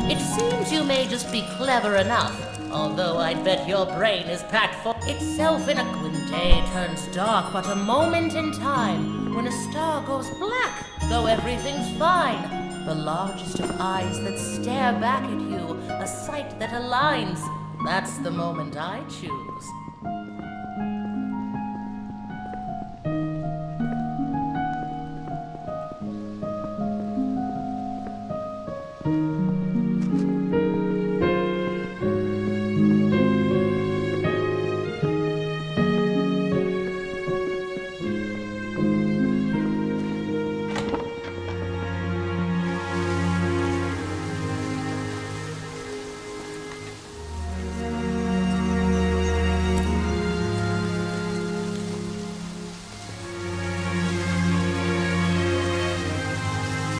It seems you may just be clever enough, although I'd bet your brain is packed full. Itself in a quinte turns dark but a moment in time, when a star goes black, though everything's fine. The largest of eyes that stare back at you, a sight that aligns. That's the moment I choose.